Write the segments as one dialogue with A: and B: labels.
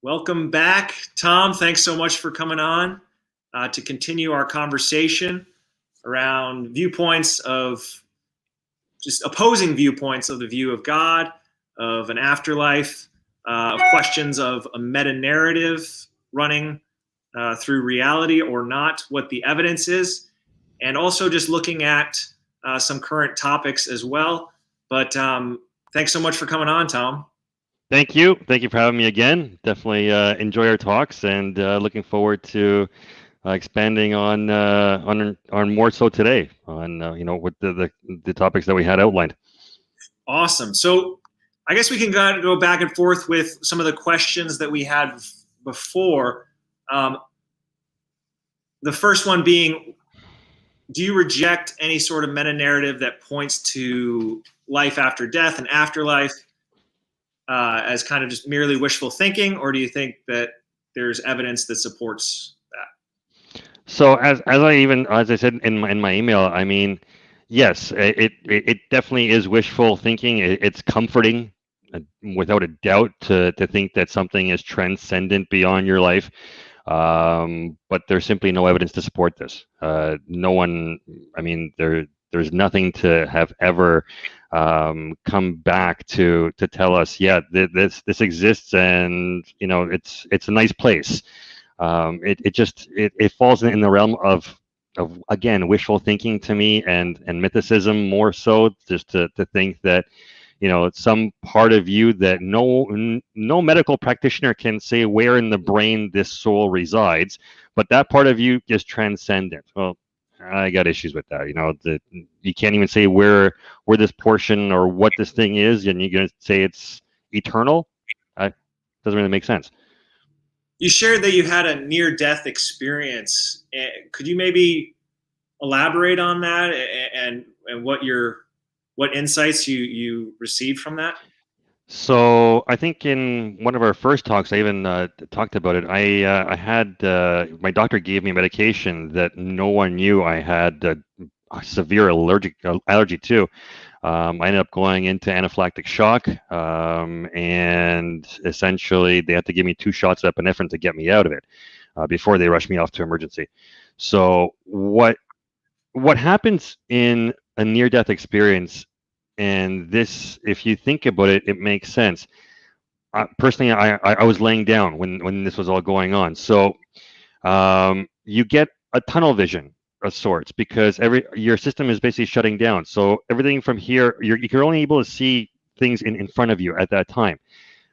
A: Welcome back, Tom. Thanks so much for coming on to continue our conversation around viewpoints of just opposing viewpoints of the view of God, of an afterlife, of questions of a meta-narrative running through reality or not, what the evidence is, and also just looking at some current topics as well. But thanks so much for coming on, Tom.
B: Thank you. Thank you for having me again. Definitely enjoy our talks, and looking forward to expanding on more so today on with the topics that we had outlined.
A: Awesome. So I guess we can go back and forth with some of the questions that we had before. The first one being, do you reject any sort of meta-narrative that points to life after death and afterlife as kind of just merely wishful thinking, or do you think that there's evidence that supports that?
B: So as I said in my email, I mean, yes, it definitely is wishful thinking. It's comforting, without a doubt, to think that something is transcendent beyond your life. But there's simply no evidence to support this. No one, I mean, there's nothing to have ever come back to tell us, yeah, this exists, and it's a nice place. It falls in the realm of again, wishful thinking to me, and mythicism more so, just to think that some part of you that no medical practitioner can say where in the brain this soul resides, but that part of you is transcendent. Well, I got issues with that. That you can't even say where this portion or what this thing is, and you're going to say it's eternal. Doesn't really make sense.
A: You shared that you had a near-death experience. Could you maybe elaborate on that and what insights you received from that?
B: So I think in one of our first talks, I even talked about it. I had my doctor gave me medication that no one knew I had a severe allergy to. I ended up going into anaphylactic shock, and essentially they had to give me 2 shots of epinephrine to get me out of it before they rushed me off to emergency. So what happens in a near-death experience, and this, if you think about it, it makes sense. Personally, I was laying down when this was all going on. So you get a tunnel vision of sorts, because your system is basically shutting down. So everything from here, you're only able to see things in front of you at that time.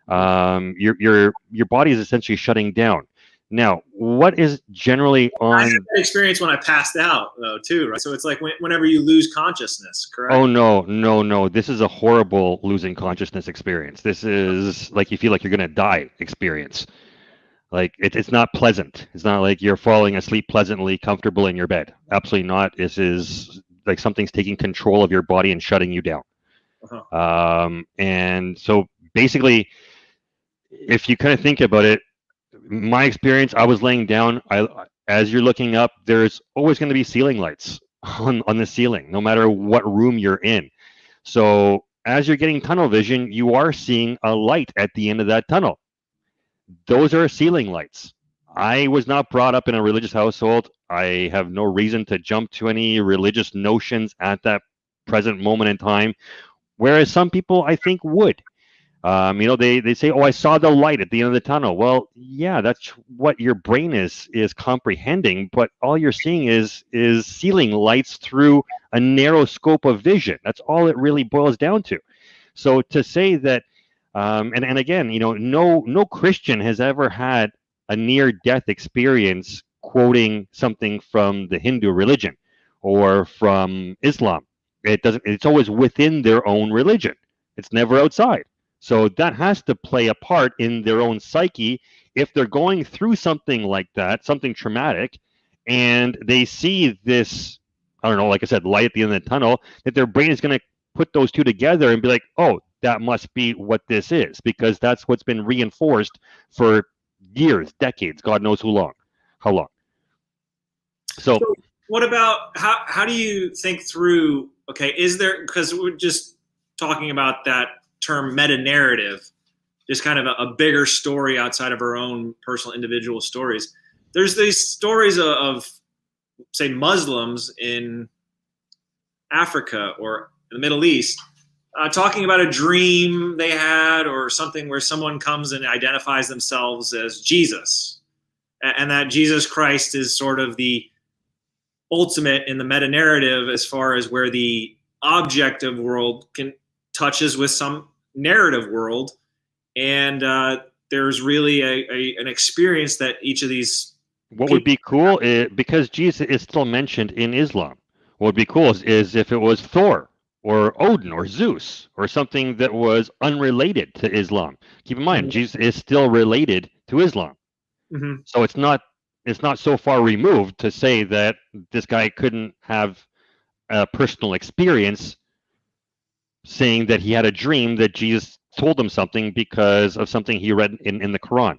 B: Your body is essentially shutting down. Now, what is generally on?
A: I had that experience when I passed out, though, too, right? So it's like whenever you lose consciousness, correct?
B: Oh, no. This is a horrible losing consciousness experience. This is like you feel like you're gonna die experience. Like it's not pleasant. It's not like you're falling asleep pleasantly, comfortable in your bed. Absolutely not. This is like something's taking control of your body and shutting you down. And so basically, if you kind of think about it, my experience, I was laying down. As you're looking up, there's always going to be ceiling lights on the ceiling, no matter what room you're in. So as you're getting tunnel vision, you are seeing a light at the end of that tunnel. Those are ceiling lights. I was not brought up in a religious household. I have no reason to jump to any religious notions at that present moment in time, whereas some people, I think, would. They say, "Oh, I saw the light at the end of the tunnel." Well, yeah, that's what your brain is comprehending, but all you're seeing is ceiling lights through a narrow scope of vision. That's all it really boils down to. So to say that, and again, no Christian has ever had a near-death experience quoting something from the Hindu religion or from Islam. It doesn't. It's always within their own religion. It's never outside. So that has to play a part in their own psyche if they're going through something like that, something traumatic, and they see this, I don't know, like I said, light at the end of the tunnel, that their brain is going to put those two together and be like, oh, that must be what this is, because that's what's been reinforced for years, decades, God knows how long. So
A: what about how do you think through, okay, is there, because we're just talking about that term meta-narrative, just kind of a bigger story outside of our own personal individual stories. There's these stories of say Muslims in Africa or in the Middle East, talking about a dream they had or something where someone comes and identifies themselves as Jesus, and that Jesus Christ is sort of the ultimate in the meta narrative as far as where the objective world can touches with some narrative world, and there's really an experience that each of these.
B: What would be cool is, because Jesus is still mentioned in Islam, what would be cool is if it was Thor or Odin or Zeus or something that was unrelated to Islam. Keep in mind, Jesus is still related to Islam. So it's not so far removed to say that this guy couldn't have a personal experience saying that he had a dream that Jesus told him something because of something he read in the Quran.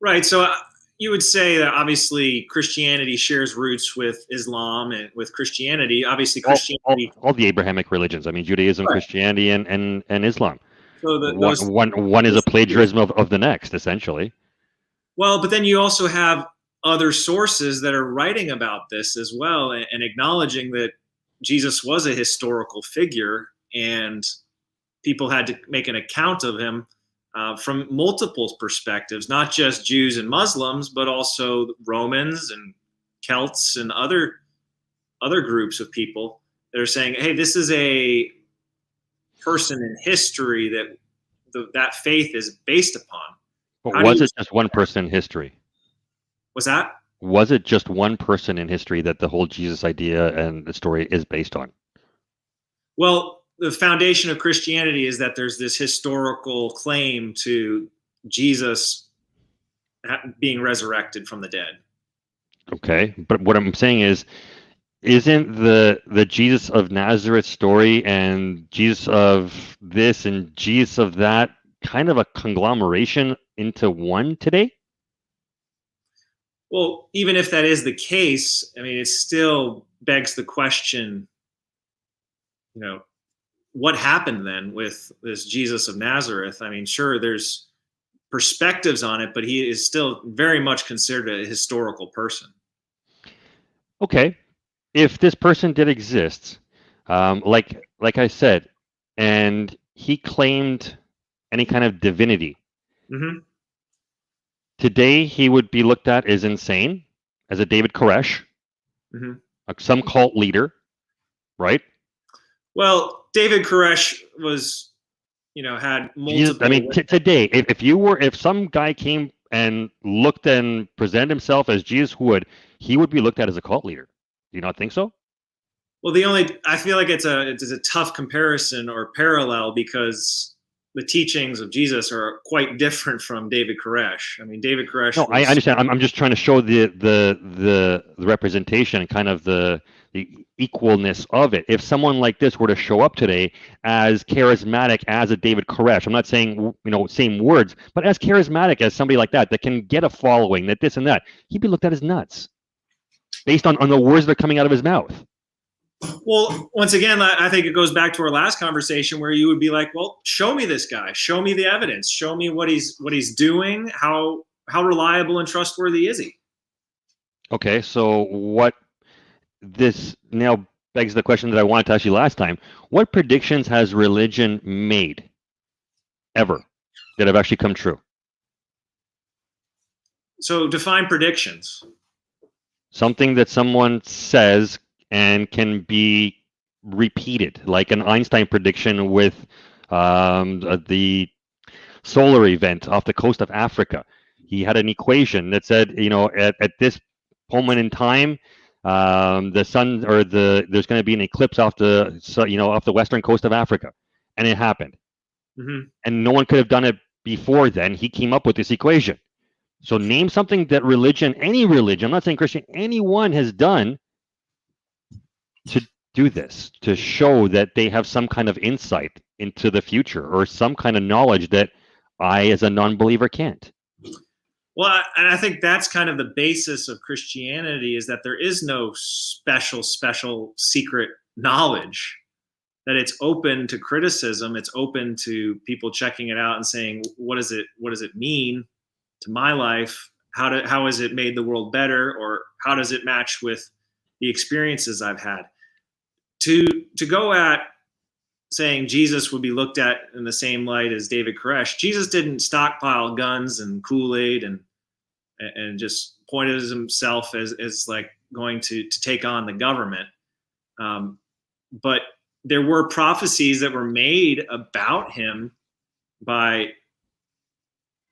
A: Right. So you would say that obviously Christianity shares roots with Islam and with Christianity. Obviously, Christianity.
B: All the Abrahamic religions. I mean, Judaism, right. Christianity, and Islam. So one is a plagiarism of the next, essentially.
A: Well, but then you also have other sources that are writing about this as well and acknowledging that Jesus was a historical figure and people had to make an account of him from multiple perspectives, not just Jews and Muslims, but also Romans and Celts and other groups of people that are saying, hey, this is a person in history that that faith is based upon.
B: But was it just one person in history?
A: Was that?
B: Was it just one person in history that the whole Jesus idea and the story is based on?
A: Well, the foundation of Christianity is that there's this historical claim to Jesus being resurrected from the dead.
B: Okay, but what I'm saying is, isn't the Jesus of Nazareth story and Jesus of this and Jesus of that kind of a conglomeration into one today?
A: Well, even if that is the case, I mean, it still begs the question, what happened then with this Jesus of Nazareth? I mean, sure, there's perspectives on it, but he is still very much considered a historical person.
B: Okay. If this person did exist, like I said, and he claimed any kind of divinity, today he would be looked at as insane, as a David Koresh, some cult leader, right?
A: Well, David Koresh was, had multiple.
B: I mean, today, if some guy came and looked and presented himself as Jesus would, he would be looked at as a cult leader. Do you not think so?
A: Well, I feel like it's a tough comparison or parallel because the teachings of Jesus are quite different from David Koresh. I mean, David Koresh.
B: No, I understand. I'm just trying to show the representation, kind of the equalness of it. If someone like this were to show up today as charismatic as a David Koresh, I'm not saying same words, but as charismatic as somebody like that can get a following, that this and that, he'd be looked at as nuts based on the words that are coming out of his mouth.
A: Well, once again, I think it goes back to our last conversation where you would be like, well, show me this guy, show me the evidence, show me what he's doing, how reliable and trustworthy is he? Okay,
B: so what this now begs the question that I wanted to ask you last time. What predictions has religion made ever that have actually come true?
A: So define predictions.
B: Something that someone says and can be repeated, like an Einstein prediction with the solar event off the coast of Africa. He had an equation that said, at this moment in time, the sun or there's going to be an eclipse off the western coast of Africa, and it happened. And no one could have done it before then. He came up with this equation. So name something that any religion, I'm not saying Christian, anyone has done to do this, to show that they have some kind of insight into the future or some kind of knowledge that I, as a non-believer, can't.
A: Well, and I think that's kind of the basis of Christianity, is that there is no special secret knowledge. that it's open to criticism. It's open to people checking it out and saying, what does it mean to my life? How has it made the world better? Or how does it match with the experiences I've had? To go at saying Jesus would be looked at in the same light as David Koresh. Jesus didn't stockpile guns and Kool-Aid and just pointed at himself as like going to take on the government. But there were prophecies that were made about him by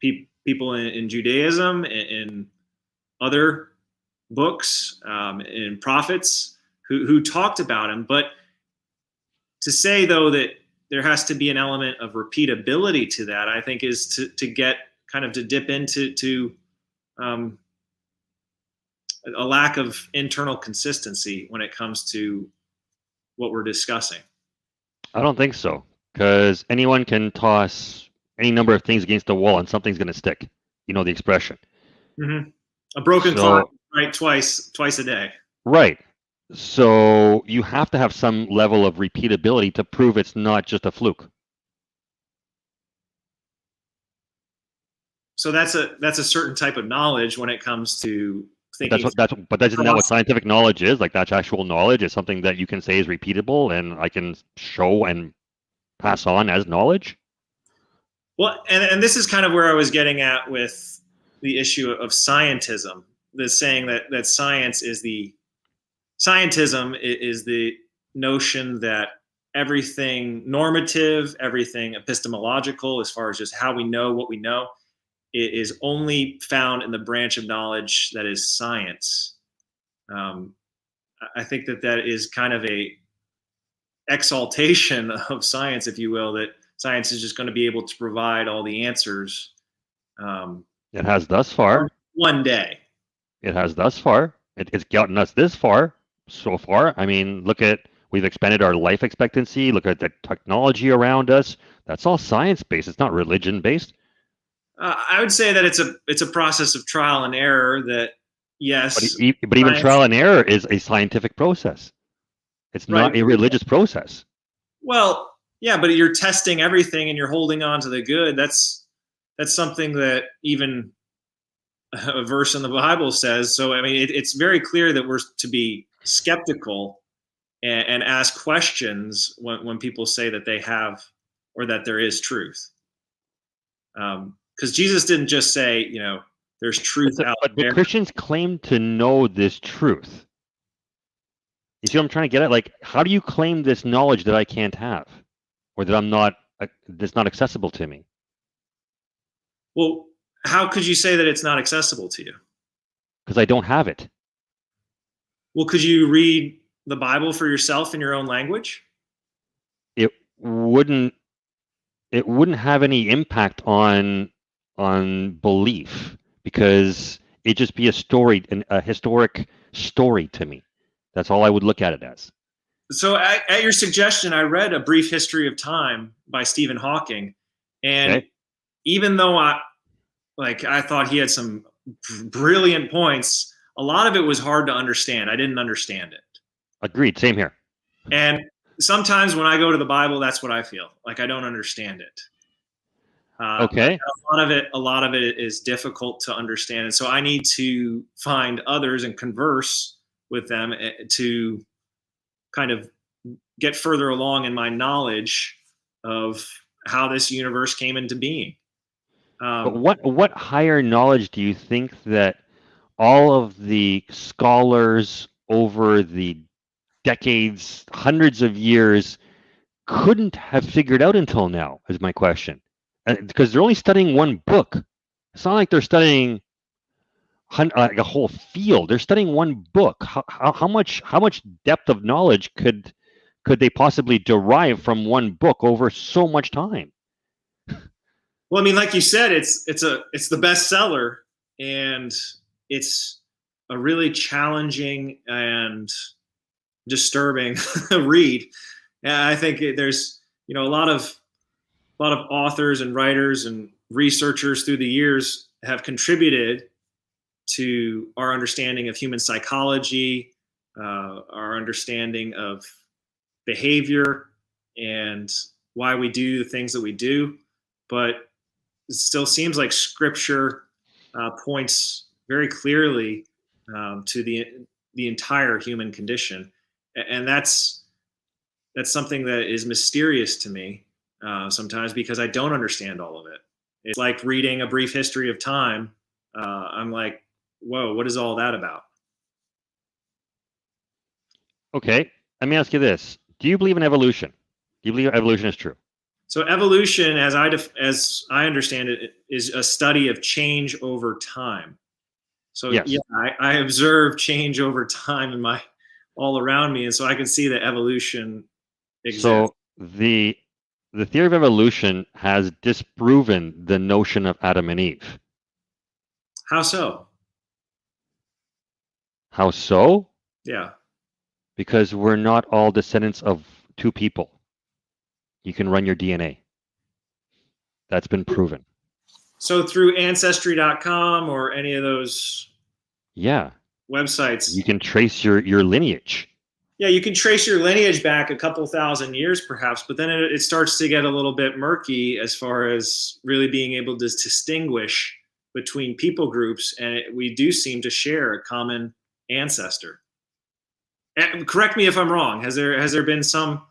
A: people in Judaism, in other books, in prophets who talked about him. But to say, though, that there has to be an element of repeatability to that, I think is to get kind of to dip into a lack of internal consistency when it comes to what we're discussing.
B: I don't think so, because anyone can toss any number of things against the wall and something's going to stick. You know the expression.
A: Mm-hmm. A broken clock, right? Twice a day.
B: Right. So you have to have some level of repeatability to prove it's not just a fluke.
A: So that's a certain type of knowledge when it comes to thinking.
B: But that's not what scientific knowledge is. Like, that's actual knowledge. It's something that you can say is repeatable and I can show and pass on as knowledge.
A: Well, and this is kind of where I was getting at with the issue of scientism. The saying that science is Scientism is the notion that everything normative, everything epistemological, as far as just how we know what we know, it is only found in the branch of knowledge that is science. I think that is kind of a exaltation of science, if you will, that science is just going to be able to provide all the answers.
B: It has thus far.
A: One day.
B: It has thus far. It's gotten us this far. So far, I mean, we've expanded our life expectancy. Look at the technology around us. That's all science-based. It's not religion-based.
A: I would say that it's a process of trial and error. That yes,
B: but even trial and error is a scientific process. It's not a religious process.
A: Well, yeah, but you're testing everything and you're holding on to the good. That's something that even a verse in the Bible says. So I mean, it's very clear that we're to be skeptical and ask questions when people say that they have or that there is truth. Because Jesus didn't just say, there's truth out there.
B: But Christians claim to know this truth. You see what I'm trying to get at? Like, how do you claim this knowledge that I can't have, or that that's not accessible to me?
A: Well, how could you say that it's not accessible to you?
B: Because I don't have it.
A: Well, could you read the Bible for yourself in your own language?
B: It wouldn't have any impact on belief, because it'd just be a historic story to me. That's all I would look at it as.
A: So at your suggestion, I read A Brief History of Time by Stephen Hawking. And even though I thought he had some brilliant points, a lot of it was hard to understand. I didn't understand it. Agreed.
B: Same here.
A: And sometimes when I go to the Bible, that's what I feel. Like I don't understand it.
B: Okay.
A: A lot of it is difficult to understand. And so I need to find others and converse with them to kind of get further along in my knowledge of how this universe came into being.
B: But what higher knowledge do you think that all of the scholars over the decades, hundreds of years, couldn't have figured out until now, is my question? Because they're only studying one book. It's not like they're studying like a whole field. They're studying one book. How much depth of knowledge could they possibly derive from one book over so much time?
A: Well, I mean, like you said, it's the bestseller, and it's a really challenging and disturbing read. And I think there's a lot of authors and writers and researchers through the years have contributed to our understanding of human psychology, our understanding of behavior, and why we do the things that we do, but it still seems like Scripture points very clearly to the entire human condition, and that's something that is mysterious to me sometimes because I don't understand all of it. It's like reading A Brief History of Time. I'm like, whoa, what is all that about?
B: Okay, let me ask you this: do you believe in evolution? Do you believe evolution is true?
A: So evolution, as I understand it, is a study of change over time. So
B: Yes.
A: yeah, I observe change over time in my all around me, and so I can see that evolution exists.
B: So the theory of evolution has disproven the notion of Adam and Eve.
A: How so?
B: How so?
A: Yeah.
B: Because we're not all descendants of two people. You can run your DNA. That's been proven.
A: So through Ancestry.com or any of those
B: Yeah.
A: websites,
B: You can trace your lineage.
A: yeah, you can trace your lineage back a couple thousand years, perhaps, but then it starts to get a little bit murky as far as really being able to distinguish between people groups, and we do seem to share a common ancestor. And correct me if I'm wrong. Has there been some?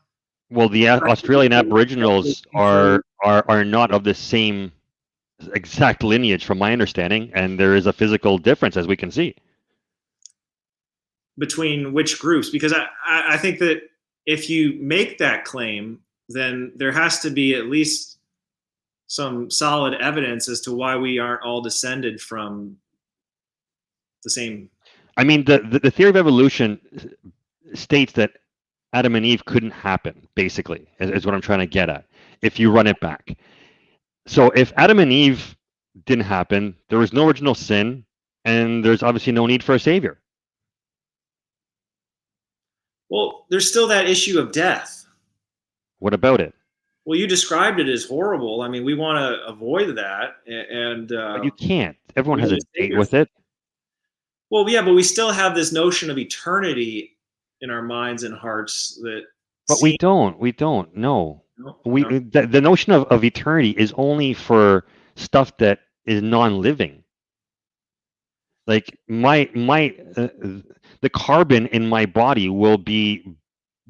B: Well, the Australian Aboriginals are not of the same exact lineage, from my understanding, and there is a physical difference, as we can see.
A: Between which groups? Because I think that if you make that claim, then there has to be at least some solid evidence as to why we aren't all descended from the same.
B: I mean, the theory of evolution states that Adam and Eve couldn't happen, basically, is what I'm trying to get at, if you run it back. So if Adam and Eve didn't happen, there was no original sin, and there's obviously no need for a savior.
A: Well, there's still that issue of death.
B: What about it?
A: Well, you described it as horrible. I mean, we want to avoid that, and
B: But you can't. Everyone
A: we
B: has a
A: need a
B: date
A: savior.
B: with it.
A: Well, yeah, but we still have this notion of eternity in our minds and hearts that.
B: But we don't. We don't. No.
A: No,
B: We
A: no.
B: the notion of eternity is only for stuff that is non-living. Like the carbon in my body will be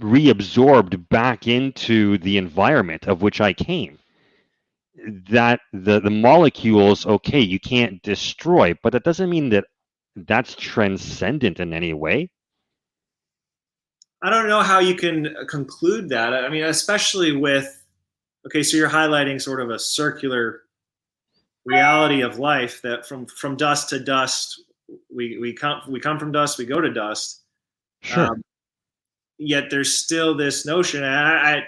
B: reabsorbed back into the environment of which I came. That the molecules, okay, you can't destroy, but that doesn't mean that that's transcendent in any way.
A: I don't know how you can conclude that. I mean, especially with, okay, so you're highlighting sort of a circular reality of life that from dust to dust, we come from dust, we go to dust.
B: Sure.
A: Yet there's still this notion. I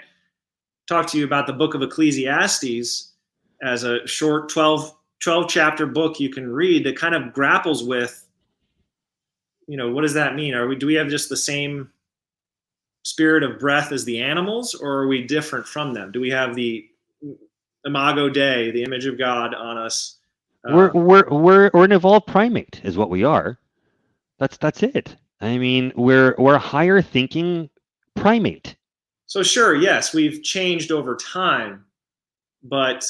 A: talked to you about the book of Ecclesiastes as a short 12 chapter book you can read that kind of grapples with, what does that mean? Do we have just the same spirit of breath as the animals, or are we different from them? Do we have the Imago Dei, the image of God on us?
B: We're an evolved primate, is what we are. That's it. I mean, we're a higher thinking primate.
A: So sure, yes, we've changed over time, but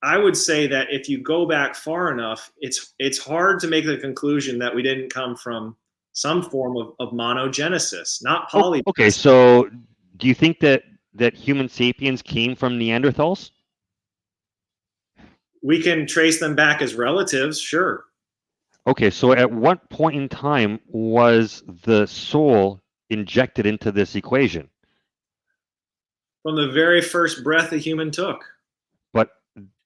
A: I would say that if you go back far enough, it's hard to make the conclusion that we didn't come from some form of monogenesis, not polygenesis.
B: Okay, so do you think that human sapiens came from Neanderthals?
A: We can trace them back as relatives, sure.
B: Okay, so at what point in time was the soul injected into this equation?
A: From the very first breath a human took.
B: But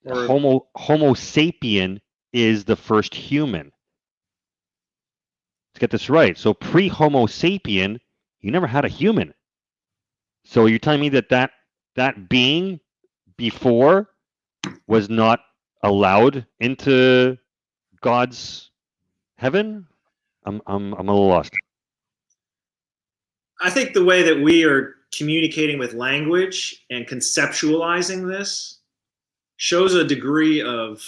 B: Homo sapien is the first human. Let's get this right. So pre-Homo sapien, you never had a human. So you're telling me that being before was not allowed into God's heaven? I'm a little lost.
A: I think the way that we are communicating with language and conceptualizing this shows a degree of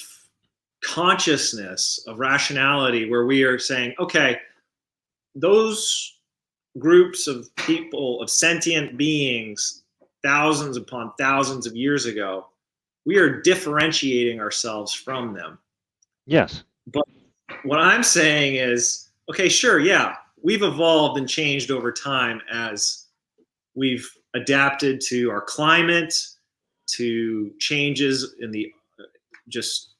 A: consciousness, of rationality, where we are saying, okay, those groups of people, of sentient beings, thousands upon thousands of years ago, we are differentiating ourselves from them.
B: Yes.
A: But what I'm saying is, okay, sure, yeah, we've evolved and changed over time as we've adapted to our climate, to changes in the just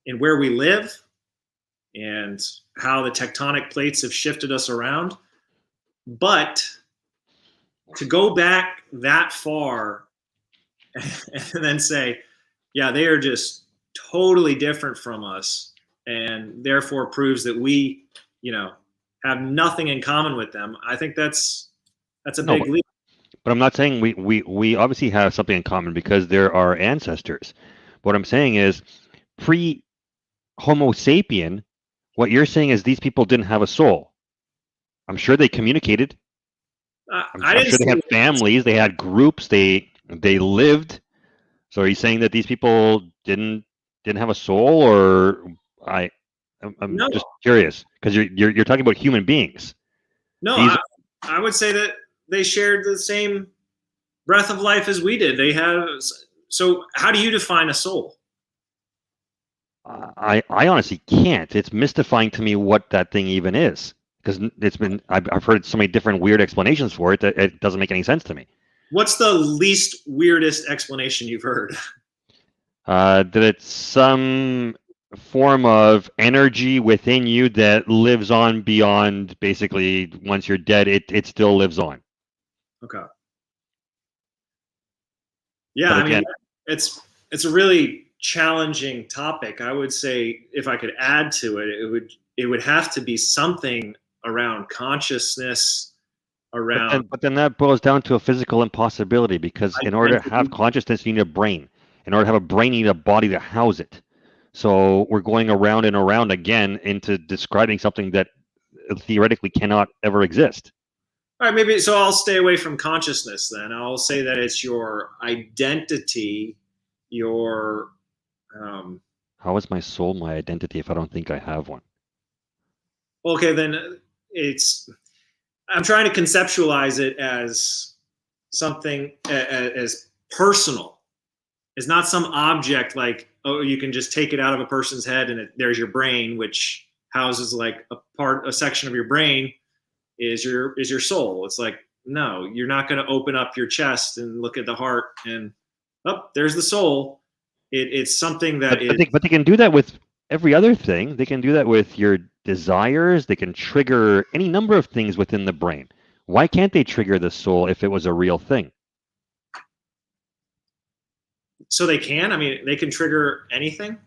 A: in where we live and how the tectonic plates have shifted us around. But to go back that far and then say, yeah, they are just totally different from us, and therefore proves that we, have nothing in common with them. I think that's a
B: No,
A: big leap.
B: but I'm not saying we obviously have something in common because they're our ancestors. What I'm saying is pre Homo sapien, what you're saying is these people didn't have a soul. I'm sure they communicated.
A: I
B: I'm
A: didn't
B: sure they
A: say
B: had families, they had groups, they lived. So are you saying that these people didn't have a soul, or I'm
A: no,
B: just curious because you're talking about human beings.
A: no.
B: These
A: I would say that they shared the same breath of life as we did. They have. So, how do you define a soul?
B: I honestly can't. It's mystifying to me what that thing even is because I've heard so many different weird explanations for it that it doesn't make any sense to me.
A: What's the least weirdest explanation you've heard?
B: That it's some form of energy within you that lives on beyond basically once you're dead, it still lives on.
A: Okay. Yeah,
B: But
A: I mean,
B: again,
A: it's a really challenging topic. I would say if I could add to it, it would have to be something around consciousness, around
B: but then that boils down to a physical impossibility because in order to have
A: identity.
B: consciousness, you need a brain. In order to have a brain, you need a body to house it. So we're going around and around again into describing something that theoretically cannot ever exist.
A: All right, maybe so. I'll stay away from consciousness then. I'll say that it's your identity, your
B: How is my soul my identity if I don't think I have one?
A: okay. Then it's. I'm trying to conceptualize it as something as personal. It's not some object like, oh, you can just take it out of a person's head and there's your brain, which houses like a section of your brain is your soul. It's like, no, you're not going to open up your chest and look at the heart and there's the soul. It's something that is.
B: But they can do that with every other thing. They can do that with your desires. They can trigger any number of things within the brain. Why can't they trigger the soul if it was a real thing?
A: So they can. I mean, they can trigger anything.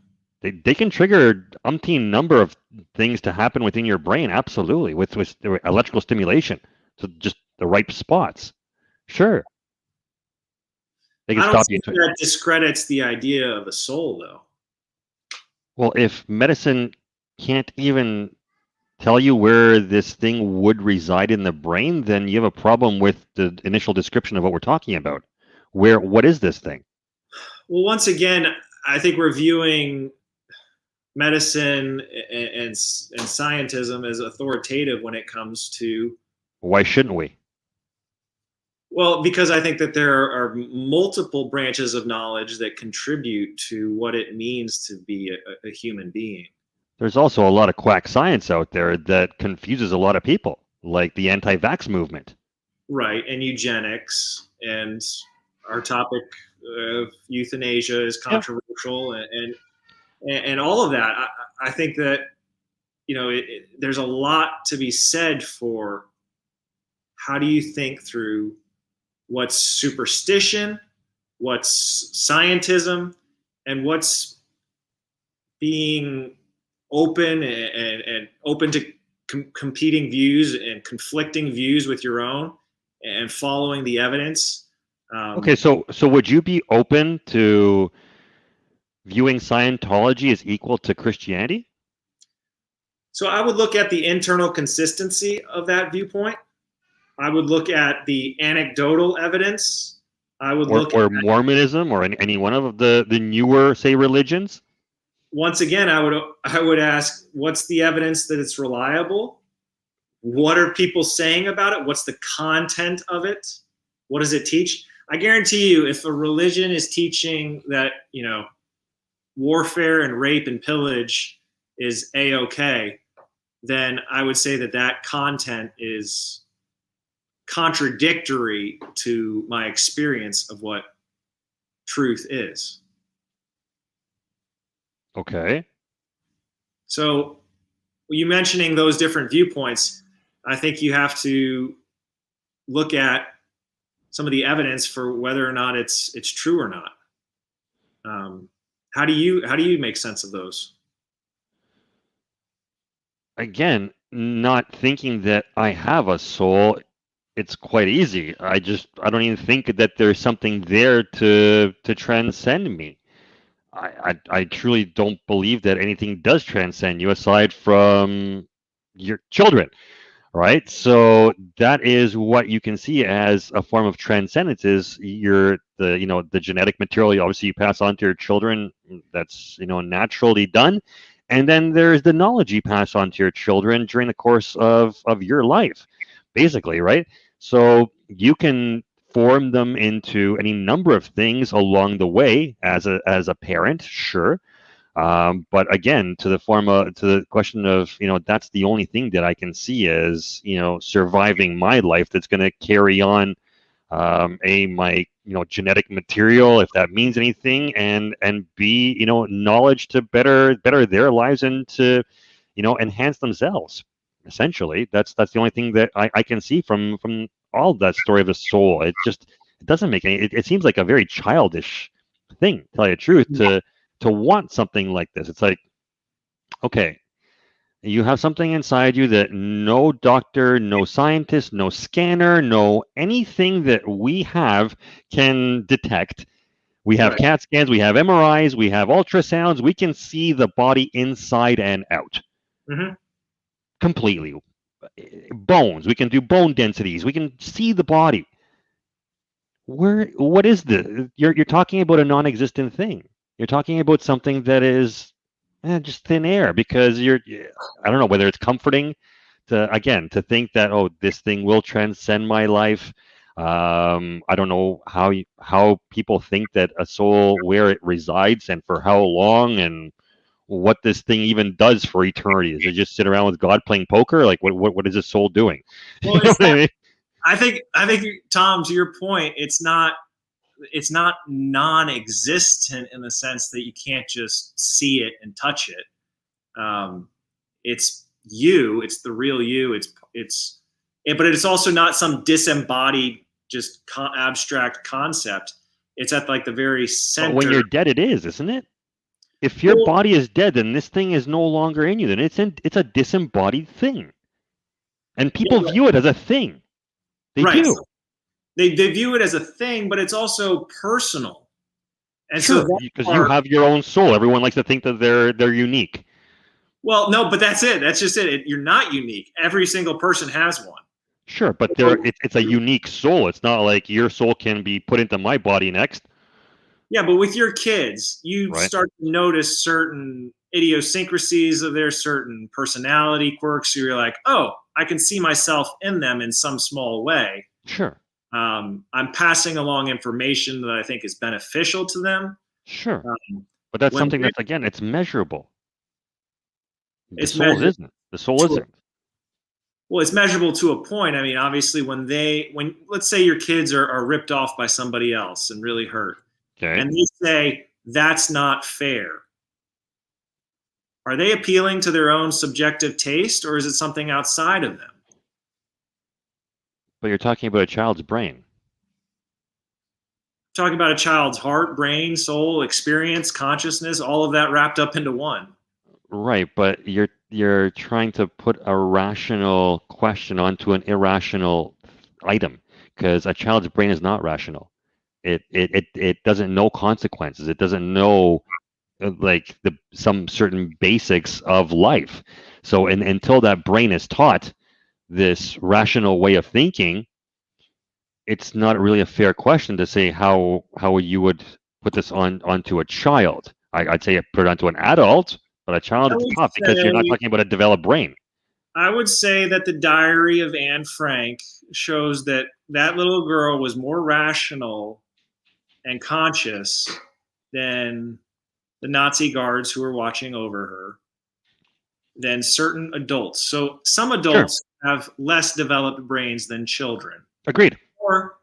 B: They can trigger umpteen number of things to happen within your brain. Absolutely, with electrical stimulation to just the right spots. Sure, they can
A: I don't
B: stop you.
A: think that discredits the idea of a soul, though.
B: Well, if medicine can't even tell you where this thing would reside in the brain, then you have a problem with the initial description of what we're talking about. What is this thing?
A: Well, once again, I think we're viewing medicine and scientism as authoritative when it comes to.
B: Why shouldn't we?
A: Well, because I think that there are multiple branches of knowledge that contribute to what it means to be a human being.
B: There's also a lot of quack science out there that confuses a lot of people, like the anti-vax movement.
A: Right, and eugenics, and our topic of euthanasia is controversial, and all of that. I think that there's a lot to be said for how do you think through what's superstition, what's scientism, and what's being open and open to competing views and conflicting views with your own and following the evidence.
B: Okay, so would you be open to viewing Scientology as equal to Christianity?
A: So I would look at the internal consistency of that viewpoint. I would look at the anecdotal evidence. I would look
B: or
A: at
B: Mormonism or any one of the newer, say, religions.
A: Once again, I would ask, what's the evidence that it's reliable? What are people saying about it? What's the content of it? What does it teach? I guarantee you, if a religion is teaching that, warfare and rape and pillage is a-okay, then I would say that that content is contradictory to my experience of what truth is.
B: Okay.
A: So you mentioning those different viewpoints, I think you have to look at some of the evidence for whether or not it's true or not. How do you make sense of those?
B: Again, not thinking that I have a soul, it's quite easy. I don't even think that there's something there to transcend me. I truly don't believe that anything does transcend you aside from your children, right? So that is what you can see as a form of transcendence is the genetic material obviously you pass on to your children. That's naturally done. And then there's the knowledge you pass on to your children during the course of your life, basically, right? So you can form them into any number of things along the way as a parent, sure. But again, to the question of, that's the only thing that I can see as, surviving my life that's going to carry on my genetic material, if that means anything, and b, knowledge to better their lives and to enhance themselves. Essentially, that's the only thing that I can see from all that story of the soul. It doesn't make any. It seems like a very childish thing, to tell you the truth, to want something like this. It's like, okay, you have something inside you that no doctor, no scientist, no scanner, no anything that we have can detect. We have
A: Right.
B: CAT scans, we have MRIs, we have ultrasounds. We can see the body inside and out.
A: Mm-hmm.
B: Completely. Bones, we can do bone densities. We can see the body. What is this? You're talking about a non-existent thing. You're talking about something that is just thin air, because I don't know whether it's comforting to think that, oh, this thing will transcend my life. I don't know how people think that a soul, where it resides and for how long, and what this thing even does for eternity. Does it just sit around with God playing poker? Like what is this soul doing?
A: Well,
B: You know what I mean?
A: I think Tom, to your point, it's not non-existent in the sense that you can't just see it and touch it. It's you. It's the real you. But it's also not some disembodied, just abstract concept. It's at like the very center.
B: But when you're dead, it is, isn't it? If your body is dead, then this thing is no longer in you. Then it's a disembodied thing, and people view it as a thing. They do.
A: They view it as a thing, but it's also personal. And
B: sure, because you have your own soul. Everyone likes to think that they're unique.
A: Well, no, but that's it. That's just it. You're not unique. Every single person has one.
B: Sure, but it's a unique soul. It's not like your soul can be put into my body next.
A: Yeah, but with your kids, you start to notice certain idiosyncrasies of their certain personality quirks. So you're like, oh, I can see myself in them in some small way.
B: Sure.
A: I'm passing along information that I think is beneficial to them.
B: Sure. But that's something that's, again, it's measurable. The soul isn't. The soul isn't.
A: Well, it's measurable to a point. I mean, obviously, when let's say your kids are ripped off by somebody else and really hurt, and they say, that's not fair. Are they appealing to their own subjective taste, or is it something outside of them?
B: But you're talking about a child's brain.
A: Talking about a child's heart, brain, soul, experience, consciousness, all of that wrapped up into one.
B: Right, but you're trying to put a rational question onto an irrational item, because a child's brain is not rational. It doesn't know consequences. It doesn't know like some certain basics of life. So until that brain is taught this rational way of thinking, it's not really a fair question to say how you would put this onto a child. I'd say put it onto an adult, but a child it's tough because you're not talking about a developed brain.
A: I would say that the Diary of Anne Frank shows that that little girl was more rational and conscious than the Nazi guards who were watching over her, than certain adults. So some adults have less developed brains than children.
B: Agreed.
A: Or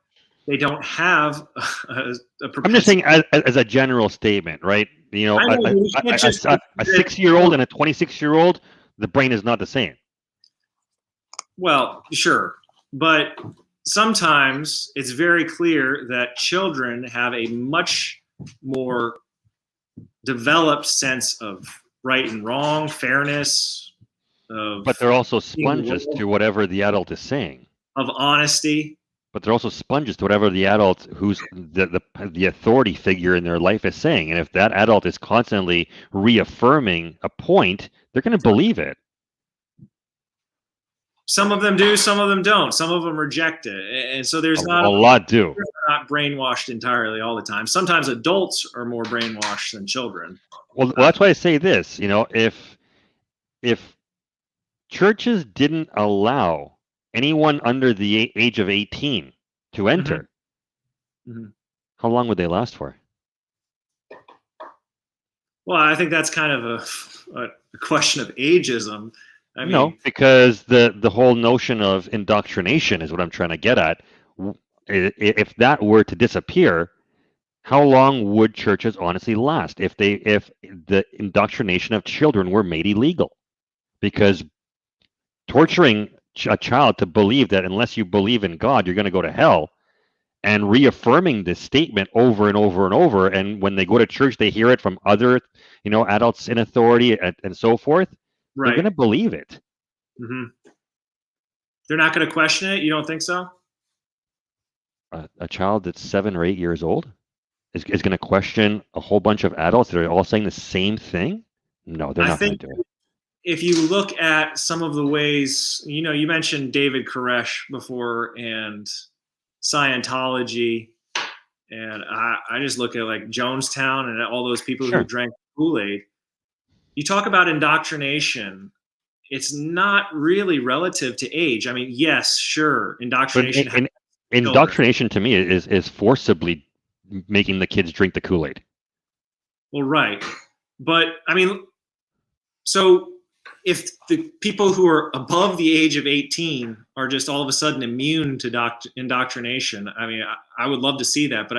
A: they don't have a
B: I'm just saying as a general statement, right? You know, a 6-year-old and a 26-year-old, the brain is not the same.
A: Well, sure. But sometimes it's very clear that children have a much more developed sense of right and wrong, fairness.
B: But they're also sponges to whatever the adult is saying.
A: Of honesty.
B: But they're also sponges to whatever the adult who's the authority figure in their life is saying. And if that adult is constantly reaffirming a point, they're going to believe it.
A: Some of them do, some of them don't. Some of them reject it. And so there's not
B: a lot do.
A: They're not brainwashed entirely all the time. Sometimes adults are more brainwashed than children.
B: Well, that's why I say this, you know, if churches didn't allow anyone under the age of 18 to enter, how long would they last for?
A: Well, I think that's kind of a question of ageism. I mean,
B: no, because the whole notion of indoctrination is what I'm trying to get at. If that were to disappear, how long would churches honestly last if the indoctrination of children were made illegal? Because torturing a child to believe that unless you believe in God, you're going to go to hell, and reaffirming this statement over and over and over, and when they go to church, they hear it from other, you know, adults in authority and so forth. Right. They're going to believe it.
A: They're not going to question it? You don't think so?
B: A child that's 7 or 8 years old is going to question a whole bunch of adults that are all saying the same thing? No, they're not going to do it.
A: If you look at some of the ways, you know, you mentioned David Koresh before and Scientology, and I just look at like Jonestown and all those people who drank Kool-Aid. You talk about indoctrination. It's not really relative to age. I mean, yes, sure, indoctrination.
B: Indoctrination to me is forcibly making the kids drink the Kool-Aid.
A: Well, right. But I mean, so if the people who are above the age of 18 are just all of a sudden immune to indoctrination, I mean, I would love to see that. But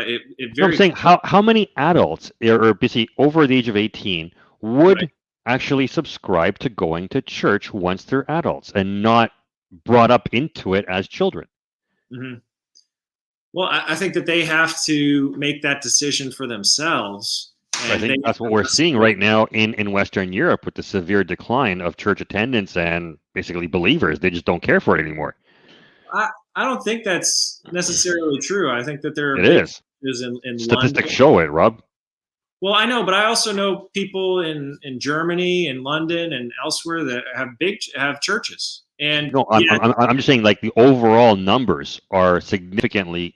B: I'm saying how many adults are basically over the age of 18 would actually subscribe to going to church once they're adults and not brought up into it as children?
A: Well, I think that they have to make that decision for themselves.
B: I think that's what we're seeing right now in Western Europe with the severe decline of church attendance and basically believers. They just don't care for it anymore.
A: I don't think that's necessarily true. I think that there are
B: in
A: statistics
B: London. Show it, Rob.
A: Well, I know, but I also know people in Germany and London and elsewhere that have churches. And
B: no, I'm just saying like the overall numbers are significantly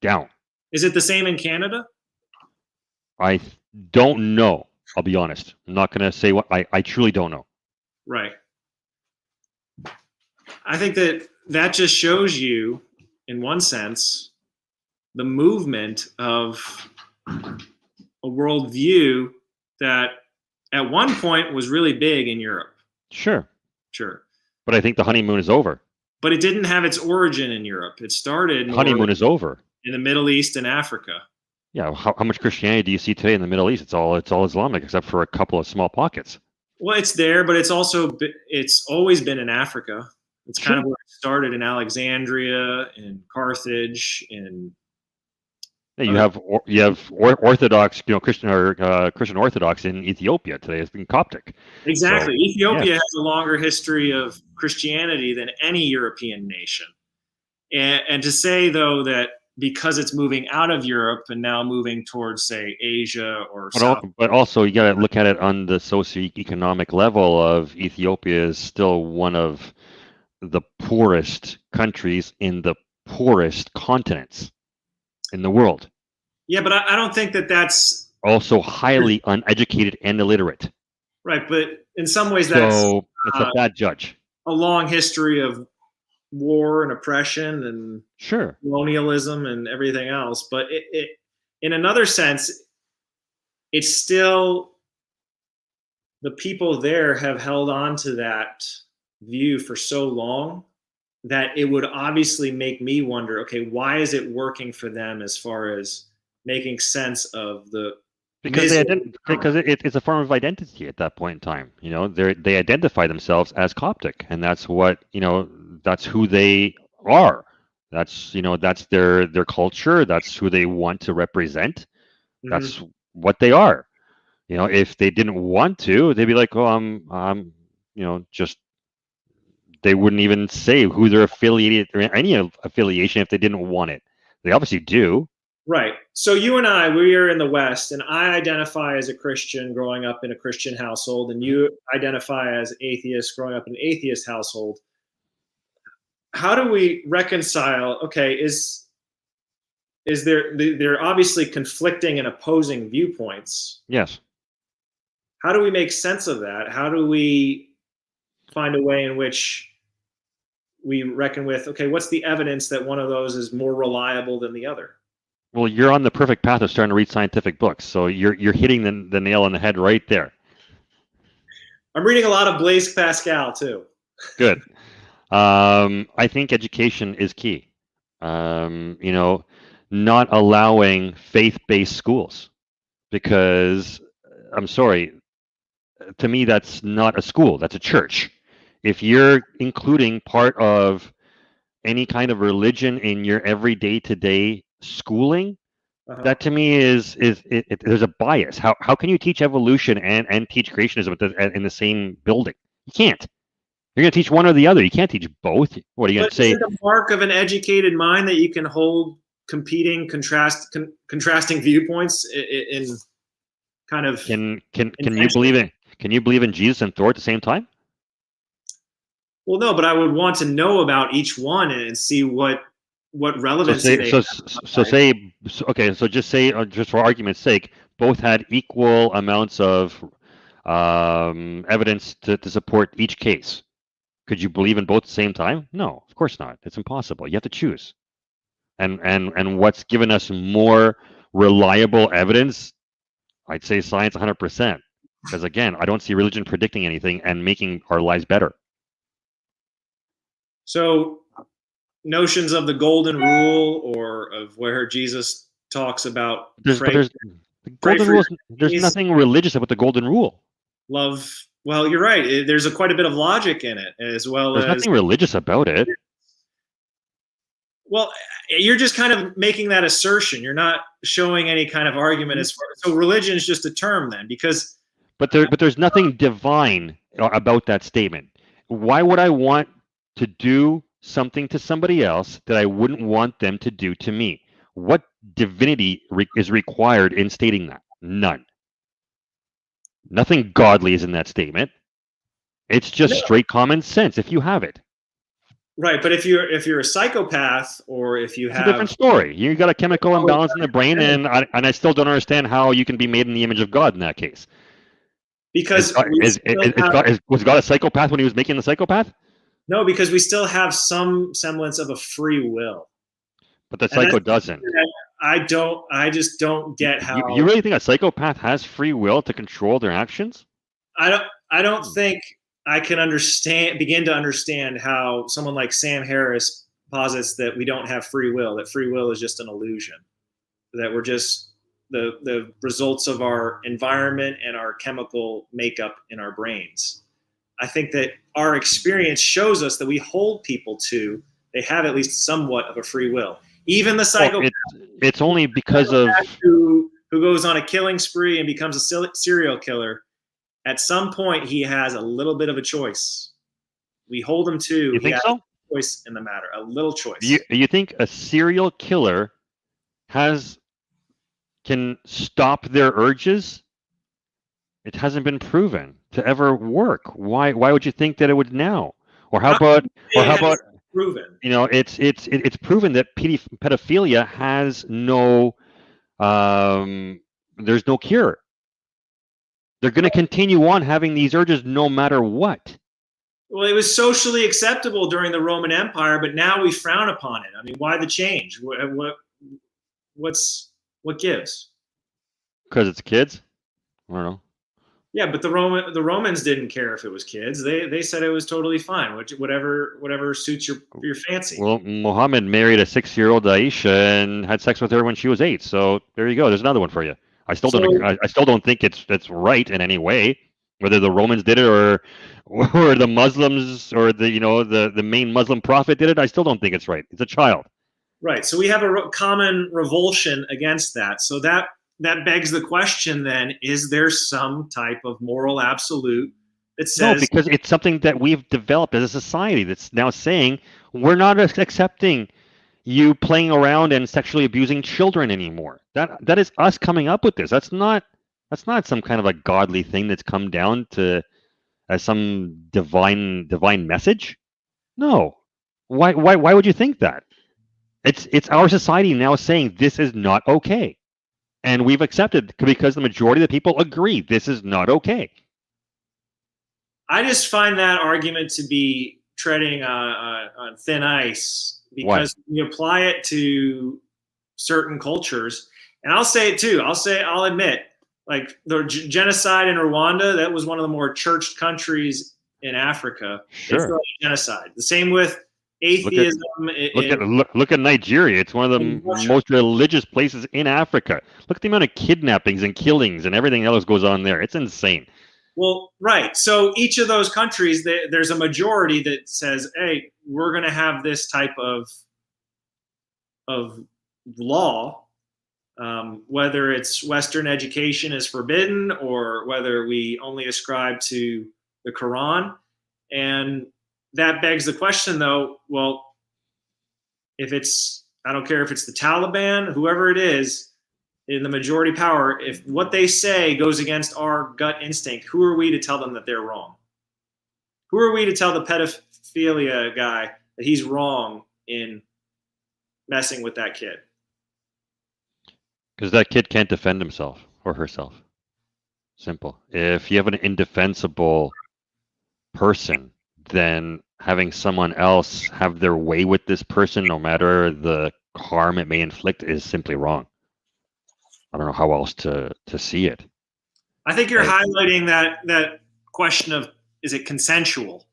B: down.
A: Is it the same in Canada?
B: I don't know. I'll be honest. I'm not going to say what I truly don't know.
A: Right. I think that just shows you, in one sense, the movement of a worldview that at one point was really big in Europe.
B: Sure.
A: But
B: I think the honeymoon is over.
A: But it didn't have its origin in Europe. It started.
B: The honeymoon is over.
A: In the Middle East and Africa.
B: Yeah, how much Christianity do you see today in the Middle East? It's all Islamic, except for a couple of small pockets.
A: Well, it's there, but it's always been in Africa. It's kind of where it started in Alexandria and Carthage and.
B: Yeah, you have Orthodox, you know, Christian Orthodox in Ethiopia today. It's been Coptic.
A: Exactly, so, Ethiopia has a longer history of Christianity than any European nation, and to say though that because it's moving out of Europe and now moving towards, say, Asia or South.
B: But also you got to look at it on the socioeconomic level of Ethiopia is still one of the poorest countries in the poorest continents in the world.
A: Yeah, but I don't think that's...
B: Also highly uneducated and illiterate.
A: Right, but in some ways that's...
B: So it's a bad judge.
A: A long history of war and oppression and
B: Sure.
A: colonialism and everything else. But in another sense, it's still the people there have held on to that view for so long that it would obviously make me wonder, okay, why is it working for them as far as making sense of the
B: Because it's a form of identity at that point in time. You know, they identify themselves as Coptic, and that's what, you know, that's who they are. That's, you know, that's their culture. That's who they want to represent. That's what they are. You know, if they didn't want to, they'd be like, oh, I'm, you know, just, they wouldn't even say who they're affiliated or any affiliation if they didn't want it. They obviously do.
A: Right. So you and I, we are in the West, and I identify as a Christian growing up in a Christian household, and you identify as atheist growing up in an atheist household. How do we reconcile? Okay, is they're obviously conflicting and opposing viewpoints.
B: Yes.
A: How do we make sense of that? How do we find a way in which we reckon with, okay, what's the evidence that one of those is more reliable than the other?
B: Well, you're on the perfect path of starting to read scientific books, so you're hitting the nail on the head right there.
A: I'm reading a lot of Blaise Pascal too.
B: Good. I think education is key. You know, not allowing faith-based schools, because I'm sorry, to me that's not a school, that's a church. If you're including part of any kind of religion in your everyday today schooling, that to me is there's a bias. How can you teach evolution and teach creationism in the same building? You can't. You're going to teach one or the other. You can't teach both. What are you going to say?
A: Is it the mark of an educated mind that you can hold competing, contrasting viewpoints in kind of?
B: Can you believe in? Can you believe in Jesus and Thor at the same time?
A: Well, no, but I would want to know about each one and see what relevance.
B: So just say, just for argument's sake, both had equal amounts of evidence to support each case. Could you believe in both at the same time? No, of course not. It's impossible. You have to choose. And what's given us more reliable evidence? I'd say science 100%. Because again, I don't see religion predicting anything and making our lives better.
A: So notions of the golden rule, or of where Jesus talks about
B: there's nothing religious about the golden rule.
A: Love. Well, you're right. There's quite a bit of logic in it, as well
B: as. There's nothing religious about it.
A: Well, you're just kind of making that assertion. You're not showing any kind of argument as far. So religion is just a term then, because.
B: But there's nothing divine about that statement. Why would I want to do something to somebody else that I wouldn't want them to do to me? What divinity is required in stating that? None. Nothing godly is in that statement. It's just straight common sense if you have it.
A: Right, but if you're a psychopath, or if you have,
B: it's a different story. You got a chemical imbalance in the brain, and I still don't understand how you can be made in the image of God in that case.
A: Because
B: was God a psychopath when he was making the psychopath?
A: No, because we still have some semblance of a free will.
B: But the psycho doesn't.
A: I just don't get how.
B: You really think a psychopath has free will to control their actions?
A: I don't think I can begin to understand how someone like Sam Harris posits that we don't have free will, that free will is just an illusion, that we're just the results of our environment and our chemical makeup in our brains. I think that our experience shows us that we hold people to, they have at least somewhat of a free will. Even the psychopath.
B: It's only because of
A: who goes on a killing spree and becomes a serial killer. At some point, he has a little bit of a choice. We hold him to.
B: You think so?
A: A choice in the matter, a little choice.
B: You think a serial killer can stop their urges? It hasn't been proven to ever work. Why would you think that it would now? Or how about
A: proven?
B: You know, it's proven that pedophilia has no there's no cure. They're going to continue on having these urges no matter what.
A: Well, it was socially acceptable during the Roman Empire, but now we frown upon it. I mean, why the change? What gives?
B: Because it's kids. I don't know.
A: Yeah, but the Romans didn't care if it was kids. They said it was totally fine, whatever suits your fancy.
B: Well, Muhammad married a 6-year-old Aisha and had sex with her when she was 8. So there you go. There's another one for you. I still don't.
A: So
B: I still don't think it's right in any way, whether the Romans did it or the Muslims or the main Muslim prophet did it. I still don't think it's right. It's a child.
A: right. So we have a common revulsion against that. So that begs the question: then, is there some type of moral absolute that
B: No,
A: says
B: because it's something that we've developed as a society that's now saying we're not accepting you playing around and sexually abusing children anymore. That is us coming up with this. That's not some kind of a godly thing that's come down to as some divine message. No. Why would you think that? It's our society now saying this is not okay. And we've accepted because the majority of the people agree this is not okay.
A: I just find that argument to be treading on thin ice because you apply it to certain cultures. And I'll say it too. I'll admit, like the genocide in Rwanda, that was one of the more churched countries in Africa.
B: Sure.
A: It's not a genocide. The same with atheism.
B: Look at Nigeria. It's one of the most religious places in Africa. Look at the amount of kidnappings and killings and everything else goes on there. It's insane.
A: Well, right. So each of those countries, there's a majority that says, "Hey, we're going to have this type of law, whether it's Western education is forbidden or whether we only ascribe to the Quran." And that begs the question, though. Well, I don't care if it's the Taliban, whoever it is, in the majority power, if what they say goes against our gut instinct, who are we to tell them that they're wrong? Who are we to tell the pedophilia guy that he's wrong in messing with that kid?
B: Because that kid can't defend himself or herself. Simple. If you have an indefensible person, then having someone else have their way with this person, no matter the harm it may inflict, is simply wrong. I don't know how else to see it.
A: I think you're highlighting that question of, is it consensual?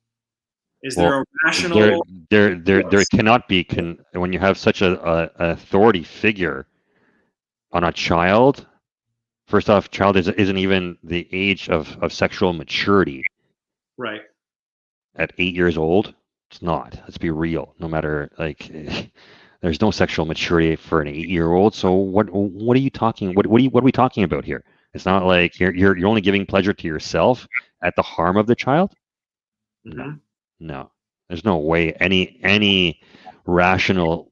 A: Is there a rational?
B: There cannot be when you have such a authority figure on a child. First off, child isn't even the age of sexual maturity.
A: Right.
B: At 8 years old, it's not. Let's be real. No matter there's no sexual maturity for an 8-year-old. So what are you talking? What are we talking about here? It's not like you're only giving pleasure to yourself at the harm of the child.
A: Mm-hmm.
B: No. There's no way any rational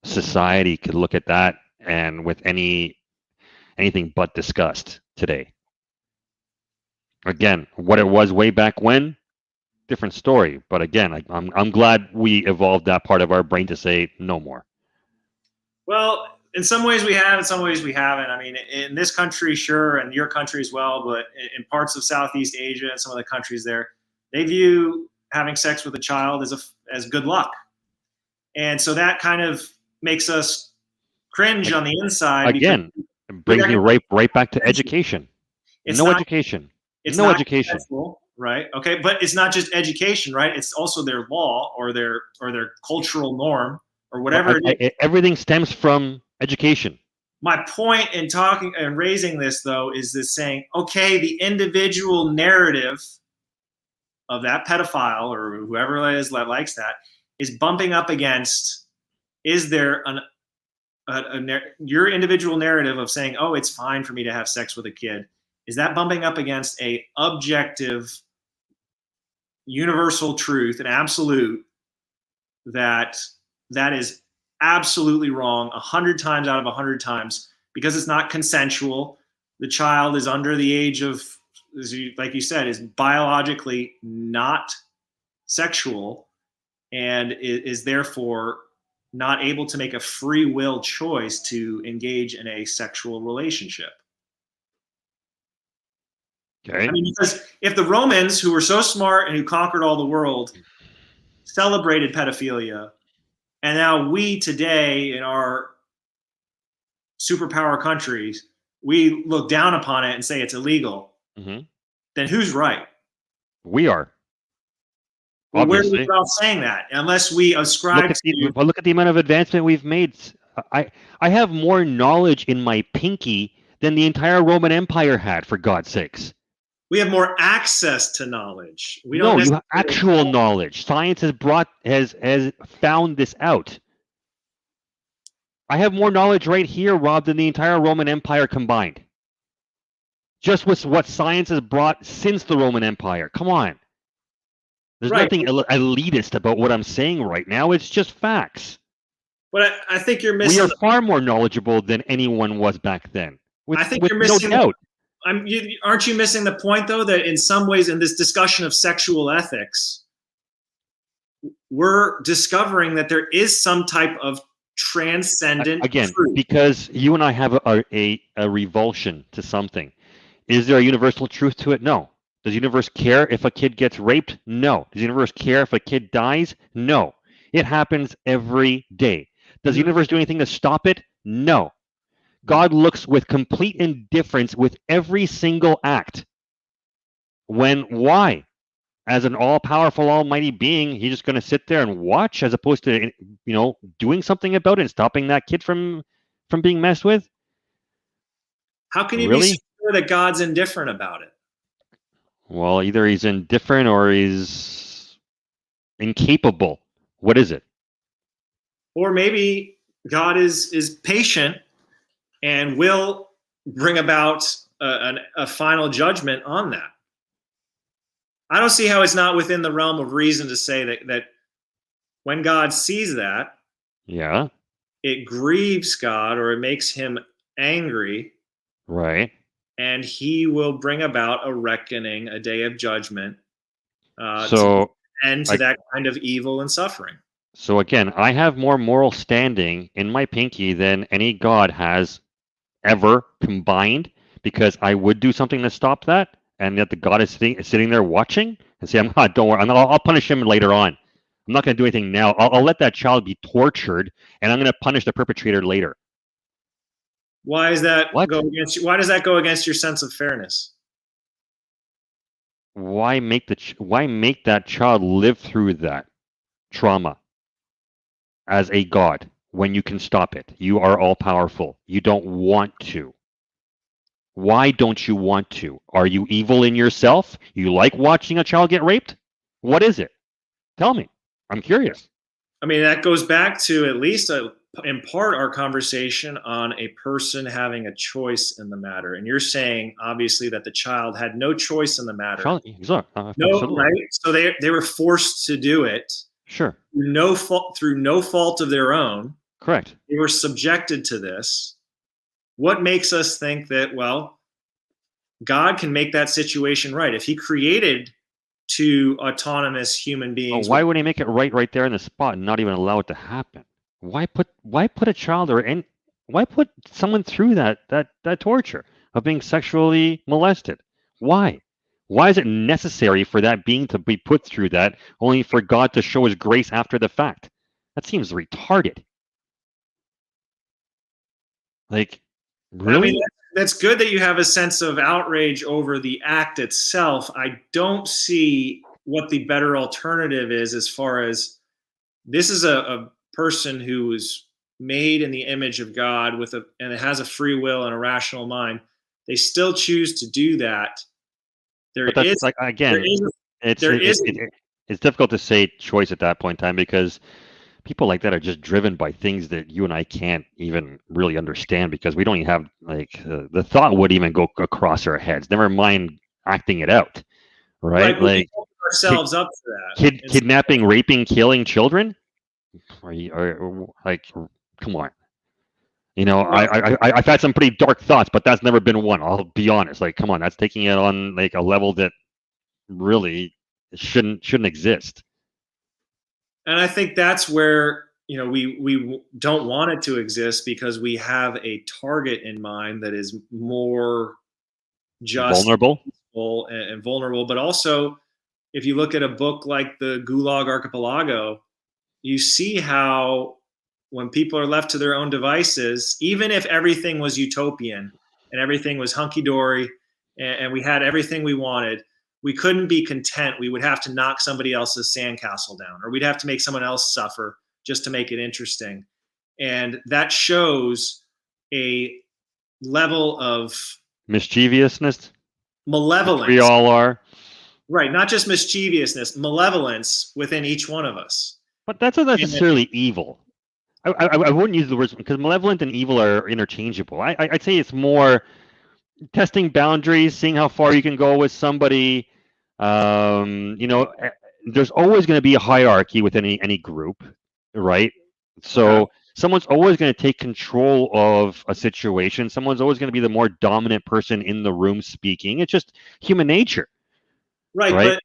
B: society could look at that and with anything but disgust today. Again, what it was way back when, different story. But again, I'm glad we evolved that part of our brain to say no more.
A: Well, in some ways we have, in some ways we haven't. I mean, in this country, sure, and your country as well, but in parts of Southeast Asia and some of the countries there, they view having sex with a child as good luck. And so that kind of makes us cringe on the inside.
B: Again, it brings me right back to education. Education.
A: It's
B: no
A: not
B: education.
A: Sensual, right? Okay, but it's not just education, right? It's also their law or their cultural norm or whatever it is.
B: Everything stems from education.
A: My point in talking and raising this, though, is this saying, okay, the individual narrative of that pedophile or whoever it is that likes that is bumping up against, is there your individual narrative of saying, oh, it's fine for me to have sex with a kid, is that bumping up against a objective universal truth, an absolute, that is absolutely wrong 100 times out of 100 times because it's not consensual. The child is under the age of, like you said, is biologically not sexual and is therefore not able to make a free will choice to engage in a sexual relationship.
B: Okay.
A: I mean, because if the Romans, who were so smart and who conquered all the world, celebrated pedophilia, and now we today in our superpower countries, we look down upon it and say it's illegal,
B: Hmm.
A: then who's right?
B: We are.
A: Well, where do we
B: Obviously.
A: get off saying that? Unless we ascribe to...
B: Look at the amount of advancement we've made. I have more knowledge in my pinky than the entire Roman Empire had, for God's sakes.
A: We have more access to knowledge. We
B: No,
A: don't
B: you have
A: necessarily...
B: actual knowledge. Science has found this out. I have more knowledge right here, Rob, than the entire Roman Empire combined. Just with what science has brought since the Roman Empire. Come on. There's
A: Right.
B: nothing elitist about what I'm saying right now. It's just facts.
A: But I think you're
B: We
A: missing...
B: are far more knowledgeable than anyone was back then.
A: I think
B: with
A: you're
B: no
A: missing...
B: doubt.
A: Aren't you missing the point, though, that in some ways in this discussion of sexual ethics, we're discovering that there is some type of transcendent
B: Again,
A: truth.
B: because you and I have a revulsion to something. Is there a universal truth to it? No. Does the universe care if a kid gets raped? No. Does the universe care if a kid dies? No. It happens every day. Does the universe do anything to stop it? No. God looks with complete indifference with every single act. Why? As an all-powerful, almighty being, he's just going to sit there and watch, as opposed to, doing something about it and stopping that kid from being messed with?
A: How can you
B: Really?
A: be sure that God's indifferent about it?
B: Well, either he's indifferent or he's incapable. What is it?
A: Or maybe God is patient and will bring about a final judgment on that. I don't see how it's not within the realm of reason to say that when God sees that,
B: Yeah.
A: it grieves God or it makes him angry,
B: Right.
A: and he will bring about a reckoning, a day of judgment,
B: So,
A: to that kind of evil and suffering.
B: So again, I have more moral standing in my pinky than any god has ever combined, because I would do something to stop that, and yet the god is sitting there watching and say, "I'm not. Don't worry. I'll punish him later on. I'm not going to do anything now. I'll let that child be tortured, and I'm going to punish the perpetrator later."
A: Why does that
B: What?
A: go against you? Why does that go against your sense of fairness?
B: Why make that child live through that trauma as a god when you can stop it? You are all powerful. You don't want to. Why don't you want to? Are you evil in yourself? You like watching a child get raped? What is it? Tell me. I'm curious.
A: I mean, that goes back to at least in part our conversation on a person having a choice in the matter. And you're saying, obviously, that the child had no choice in the matter.
B: No,
A: No, right? So they were forced to do it.
B: Sure.
A: Through no fault of their own.
B: Correct.
A: They were subjected to this. What makes us think that, well, God can make that situation right? If he created two autonomous human beings.
B: Why would he make it right there in the spot and not even allow it to happen? Why put a child why put someone through that torture of being sexually molested? Why? Why is it necessary for that being to be put through that, only for God to show his grace after the fact? That seems retarded. Like, really?
A: I mean, that's good that you have a sense of outrage over the act itself. I don't see what the better alternative is, as far as this is a person who was made in the image of God and it has a free will and a rational mind. They still choose to do that.
B: It's difficult to say choice at that point in time, because people like that are just driven by things that you and I can't even really understand, because we don't even have the thought would even go across our heads. Never mind acting it out, right?
A: Like we ourselves up to that.
B: Kidnapping, raping, killing children. Come on. I've had some pretty dark thoughts, but that's never been one. I'll be honest. Come on, that's taking it on a level that really shouldn't exist.
A: And I think that's where we don't want it to exist, because we have a target in mind that is more just
B: vulnerable.
A: and vulnerable. But also, if you look at a book like the Gulag Archipelago, you see how when people are left to their own devices, even if everything was utopian and everything was hunky-dory and we had everything we wanted, we couldn't be content. We would have to knock somebody else's sandcastle down, or we'd have to make someone else suffer just to make it interesting. And that shows a level of
B: mischievousness,
A: malevolence.
B: we all are.
A: Right, not just mischievousness, malevolence within each one of us.
B: But that's not necessarily evil. I wouldn't use the words, because malevolent and evil are interchangeable. I'd say it's more testing boundaries, seeing how far you can go with somebody. You know, there's always going to be a hierarchy within any group, right? So someone's always going to take control of a situation. Someone's always going to be the more dominant person in the room speaking. It's just human nature.
A: Right?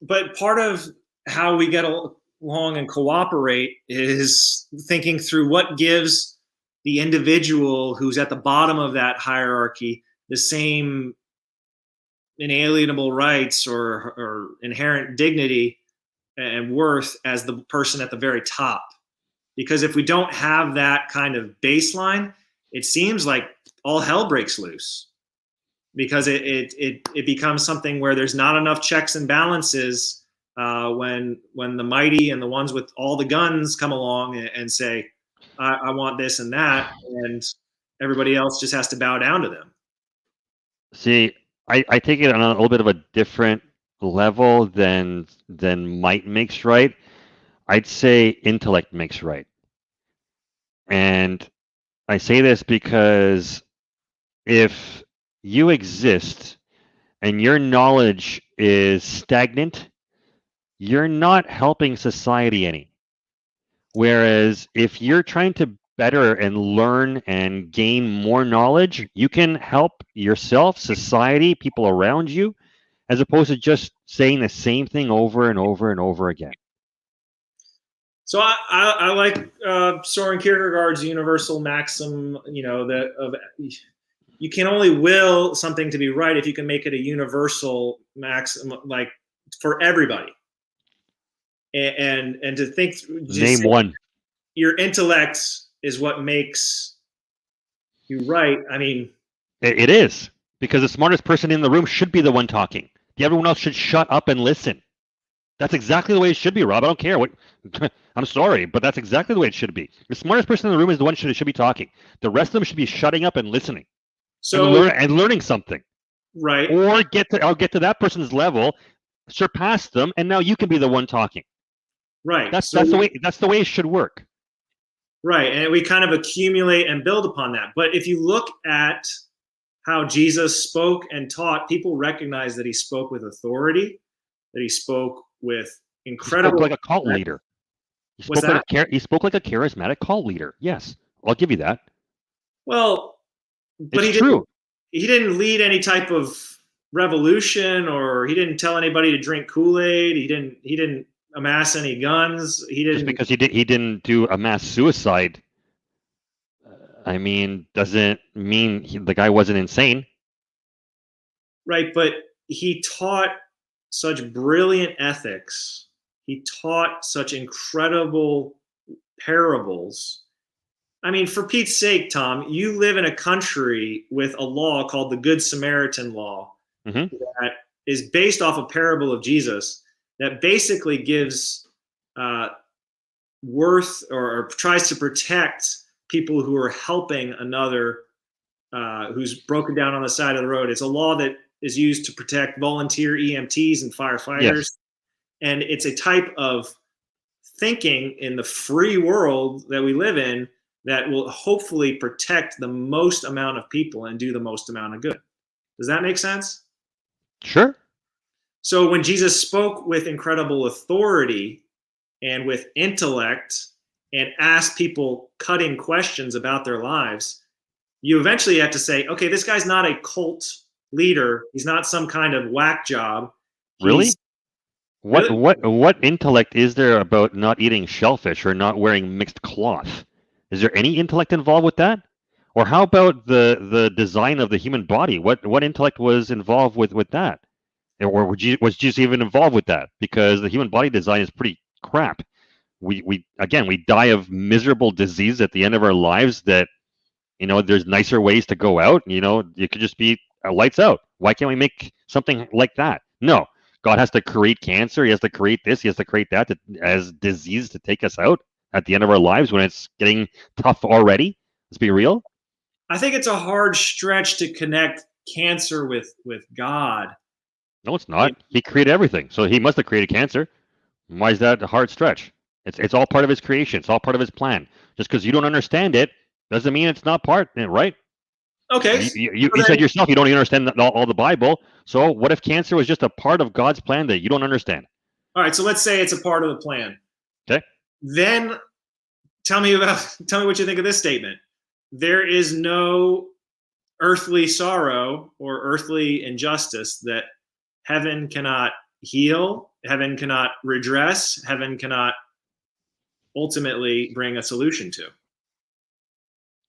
A: But part of how we get along and cooperate is thinking through what gives the individual who's at the bottom of that hierarchy the same inalienable rights or inherent dignity and worth as the person at the very top. Because if we don't have that kind of baseline, it seems like all hell breaks loose, because it becomes something where there's not enough checks and balances when the mighty and the ones with all the guns come along and say, I want this and that, and everybody else just has to bow down to them.
B: See, I take it on a little bit of a different level than might makes right. I'd say intellect makes right. And I say this because if you exist and your knowledge is stagnant, you're not helping society any. Whereas if you're trying to better and learn and gain more knowledge, you can help yourself, society, people around you, as opposed to just saying the same thing over and over and over again.
A: So I like Soren Kierkegaard's universal maxim, you know, that of you can only will something to be right if you can make it a universal maxim, like for everybody. And to think,
B: name one.
A: Your intellect is what makes you right. I mean,
B: it is, because the smartest person in the room should be the one talking. Everyone else should shut up and listen. That's exactly the way it should be, Rob. I don't care what. I'm sorry, but that's exactly the way it should be. The smartest person in the room is the one should be talking. The rest of them should be shutting up and listening, and learning something.
A: Right.
B: Or I'll get to that person's level, surpass them, and now you can be the one talking.
A: Right.
B: That's the way it should work.
A: Right, and we kind of accumulate and build upon that. But if you look at how Jesus spoke and taught, people recognize that he spoke with authority, that he spoke with incredible.
B: He spoke like a cult leader. He spoke like a charismatic cult leader. Yes, I'll give you that.
A: Well, but he didn't lead any type of revolution, or he didn't tell anybody to drink Kool-Aid. He didn't amass any guns. He didn't.
B: Just because he didn't do a mass suicide, I mean, doesn't mean the guy wasn't insane.
A: Right, but he taught such brilliant ethics. He taught such incredible parables. I mean, for Pete's sake, Tom, you live in a country with a law called the Good Samaritan Law that is based off a parable of Jesus that basically gives worth or tries to protect people who are helping another who's broken down on the side of the road. It's a law that is used to protect volunteer EMTs and firefighters. Yes. And it's a type of thinking in the free world that we live in that will hopefully protect the most amount of people and do the most amount of good. Does that make sense?
B: Sure.
A: So when Jesus spoke with incredible authority and with intellect and asked people cutting questions about their lives, you eventually have to say, okay, this guy's not a cult leader. He's not some kind of whack job.
B: Really? What intellect is there about not eating shellfish or not wearing mixed cloth? Is there any intellect involved with that? Or how about the design of the human body? What intellect was involved with that? or was Jesus even involved with that? Because the human body design is pretty crap. We again, we die of miserable disease at the end of our lives. That, there's nicer ways to go out. You could just be lights out. Why can't we make something like that? No, God has to create cancer. He has to create this. He has to create that as disease to take us out at the end of our lives when it's getting tough already. Let's be real.
A: I think it's a hard stretch to connect cancer with God.
B: No, it's not. He created everything, so he must have created cancer. Why is that a hard stretch? It's all part of his creation. It's all part of his plan. Just because you don't understand it doesn't mean it's not part, right?
A: Okay.
B: You said yourself you don't even understand all the Bible. So what if cancer was just a part of God's plan that you don't understand?
A: All right. So let's say it's a part of the plan.
B: Okay.
A: Then tell me what you think of this statement. There is no earthly sorrow or earthly injustice that heaven cannot heal, heaven cannot redress, heaven cannot ultimately bring a solution to.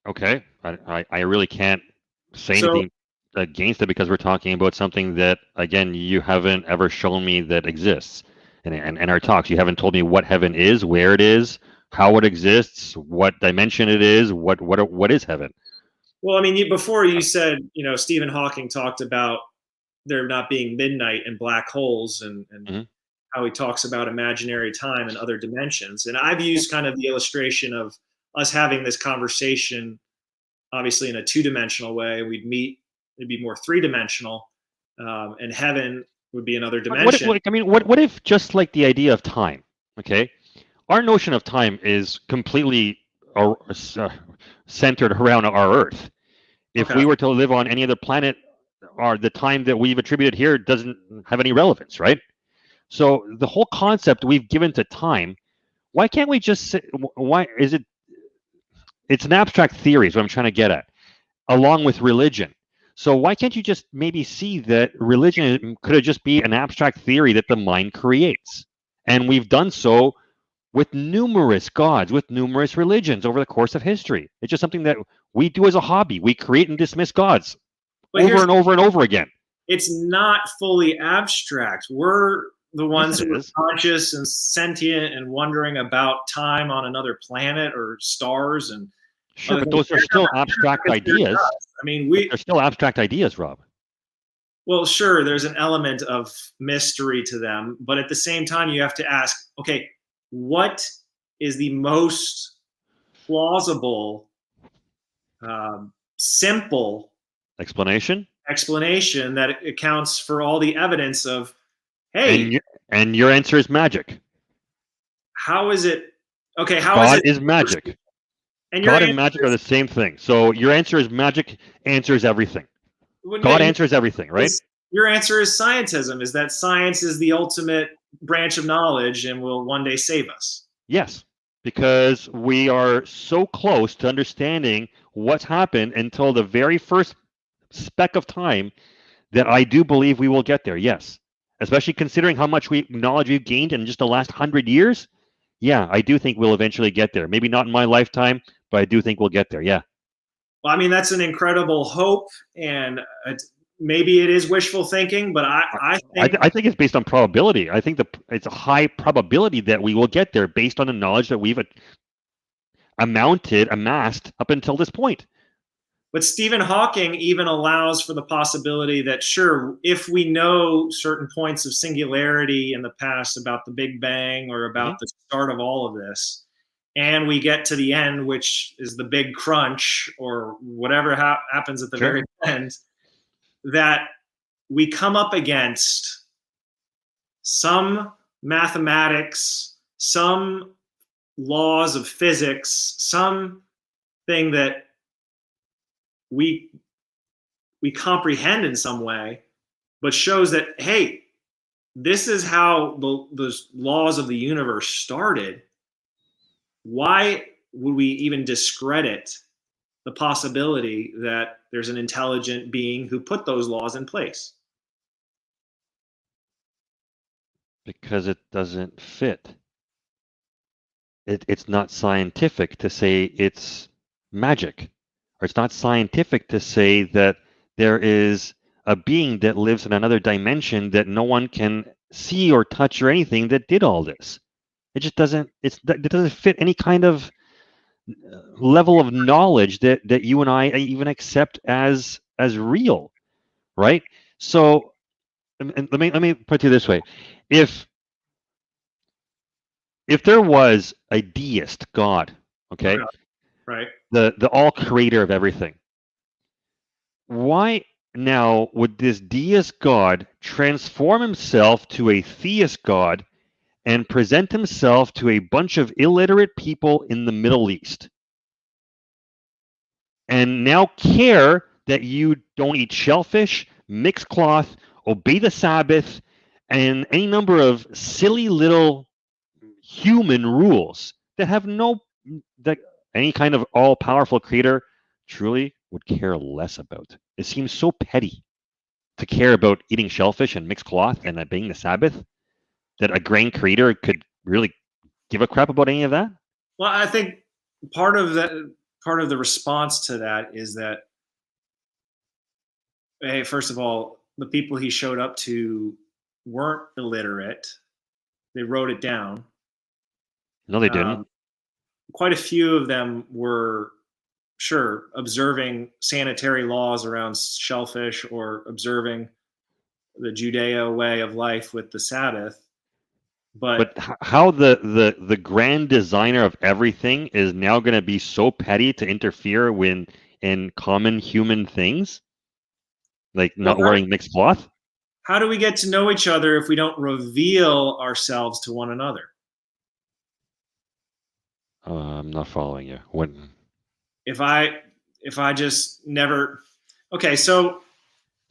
B: Okay. I really can't say anything against it, because we're talking about something that, again, you haven't ever shown me that exists. And our talks, you haven't told me what heaven is, where it is, how it exists, what dimension it is, what is heaven.
A: Well, I mean, before you said, Stephen Hawking talked about there not being midnight and black holes, and
B: mm-hmm.
A: how he talks about imaginary time and other dimensions. And I've used kind of the illustration of us having this conversation, obviously in a two-dimensional way. We'd meet, it'd be more three-dimensional, and heaven would be another dimension.
B: What if just like the idea of time, okay? Our notion of time is completely centered around our Earth. If we were to live on any other planet, the time that we've attributed here doesn't have any relevance, right? So the whole concept we've given to time, why can't we just say, why is it? It's an abstract theory is what I'm trying to get at, along with religion. So why can't you just maybe see that religion could just be an abstract theory that the mind creates? And we've done so with numerous gods, with numerous religions over the course of history. It's just something that we do as a hobby. We create and dismiss gods over and over and over again.
A: It's not fully abstract. We're the ones who are conscious and sentient and wondering about time on another planet or stars. And
B: sure, but those are still abstract ideas.
A: I mean,
B: they're still abstract ideas, Rob.
A: Well, sure, there's an element of mystery to them, but at the same time, you have to ask, okay, what is the most plausible, simple
B: explanation
A: that accounts for all the evidence of, hey,
B: and your answer is magic.
A: How is it? Okay,
B: God is magic. And God and magic are the same thing. So your answer is magic answers everything. God answers everything, right?
A: Your answer is scientism, is that science is the ultimate branch of knowledge and will one day save us.
B: Yes, because we are so close to understanding what's happened until the very first speck of time that I do believe we will get there, yes. Especially considering how much knowledge we've gained in just the last 100 years. Yeah, I do think we'll eventually get there. Maybe not in my lifetime, but I do think we'll get there, yeah.
A: Well, I mean, that's an incredible hope, and maybe it is wishful thinking, but I
B: think it's based on probability. I think it's a high probability that we will get there based on the knowledge that we've amassed up until this point.
A: But Stephen Hawking even allows for the possibility that, sure, if we know certain points of singularity in the past about the Big Bang or about the start of all of this, and we get to the end, which is the big crunch or whatever happens at the very end, that we come up against some mathematics, some laws of physics, something that we comprehend in some way, but shows that, hey, this is how the laws of the universe started. Why would we even discredit the possibility that there's an intelligent being who put those laws in place?
B: Because it doesn't fit. It's not scientific to say it's magic. Or it's not scientific to say that there is a being that lives in another dimension that no one can see or touch or anything that did all this. It just doesn't. It doesn't fit any kind of level of knowledge that you and I even accept as real, right? So, and let me put it this way: if there was a deist God, okay,
A: right,
B: the all creator of everything, why now would this deist God transform himself to a theist God and present himself to a bunch of illiterate people in the Middle East, and now care that you don't eat shellfish, mix cloth, obey the Sabbath, and any number of silly little human rules that have no, that any kind of all-powerful creator truly would care less about? It seems so petty to care about eating shellfish and mixed cloth and obeying the Sabbath, that a grand creator could really give a crap about any of that.
A: well, I think part of the response to that is that, hey, first of all, the people he showed up to weren't illiterate. They wrote it down.
B: No, they didn't.
A: Quite a few of them were, sure, observing sanitary laws around shellfish or observing the Judeo way of life with the Sabbath. But
B: how the grand designer of everything is now going to be so petty to interfere in common human things, like not wearing mixed cloth?
A: How do we get to know each other if we don't reveal ourselves to one another?
B: I'm not following you. When
A: If I just never, okay, so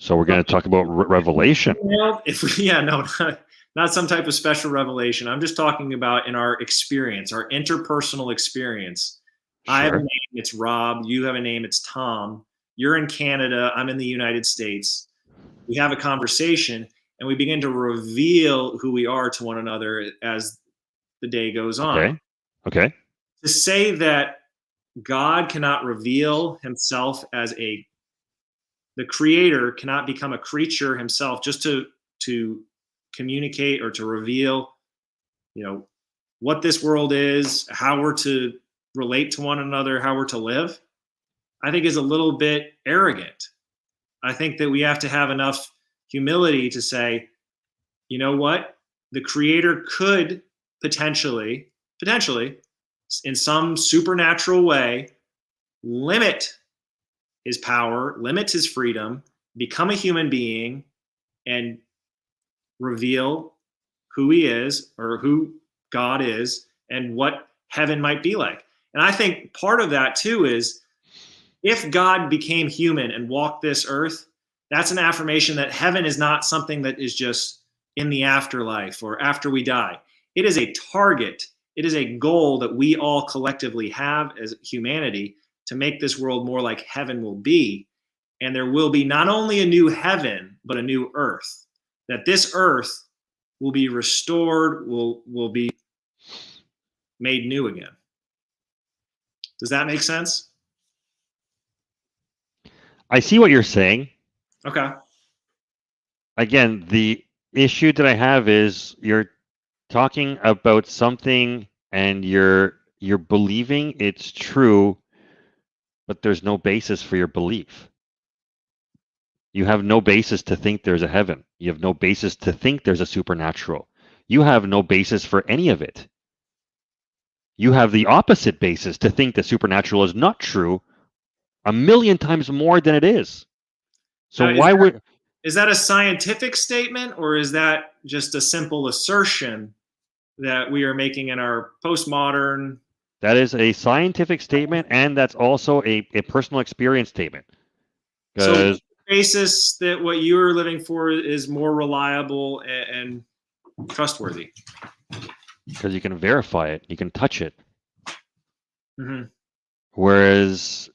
B: we're going to talk about revelation.
A: Not some type of special revelation. I'm just talking about in our experience, our interpersonal experience. Sure. I have a name, it's Rob. You have a name, it's Tom. You're in Canada, I'm in the United States. We have a conversation and we begin to reveal who we are to one another as the day goes on.
B: Okay.
A: To say that God cannot reveal himself as the creator cannot become a creature himself just to communicate or to reveal, what this world is, how we're to relate to one another, how we're to live, I think is a little bit arrogant. I think that we have to have enough humility to say, you know what? The creator could potentially, in some supernatural way, limit his power, limit his freedom, become a human being, and reveal who he is or who God is and what heaven might be like. And I think part of that too is if God became human and walked this earth, that's an affirmation that heaven is not something that is just in the afterlife or after we die. It is a target. It is a goal that we all collectively have as humanity to make this world more like heaven will be. And there will be not only a new heaven, but a new earth. That this earth will be restored, will be made new again. Does that make sense?
B: I see what you're saying.
A: Okay.
B: Again, the issue that I have is you're talking about something and you're believing it's true, but there's no basis for your belief. You have no basis to think there's a heaven. You have no basis to think there's a supernatural. You have no basis for any of it. You have the opposite basis to think the supernatural is not true 1,000,000 times more than it is. So
A: is that a scientific statement or is that just a simple assertion that we are making in our postmodern?
B: That is a scientific statement, and that's also a personal experience statement.
A: So basis that what you're living for is more reliable and trustworthy?
B: Because you can verify it, you can touch it.
A: Mm-hmm.
B: Whereas,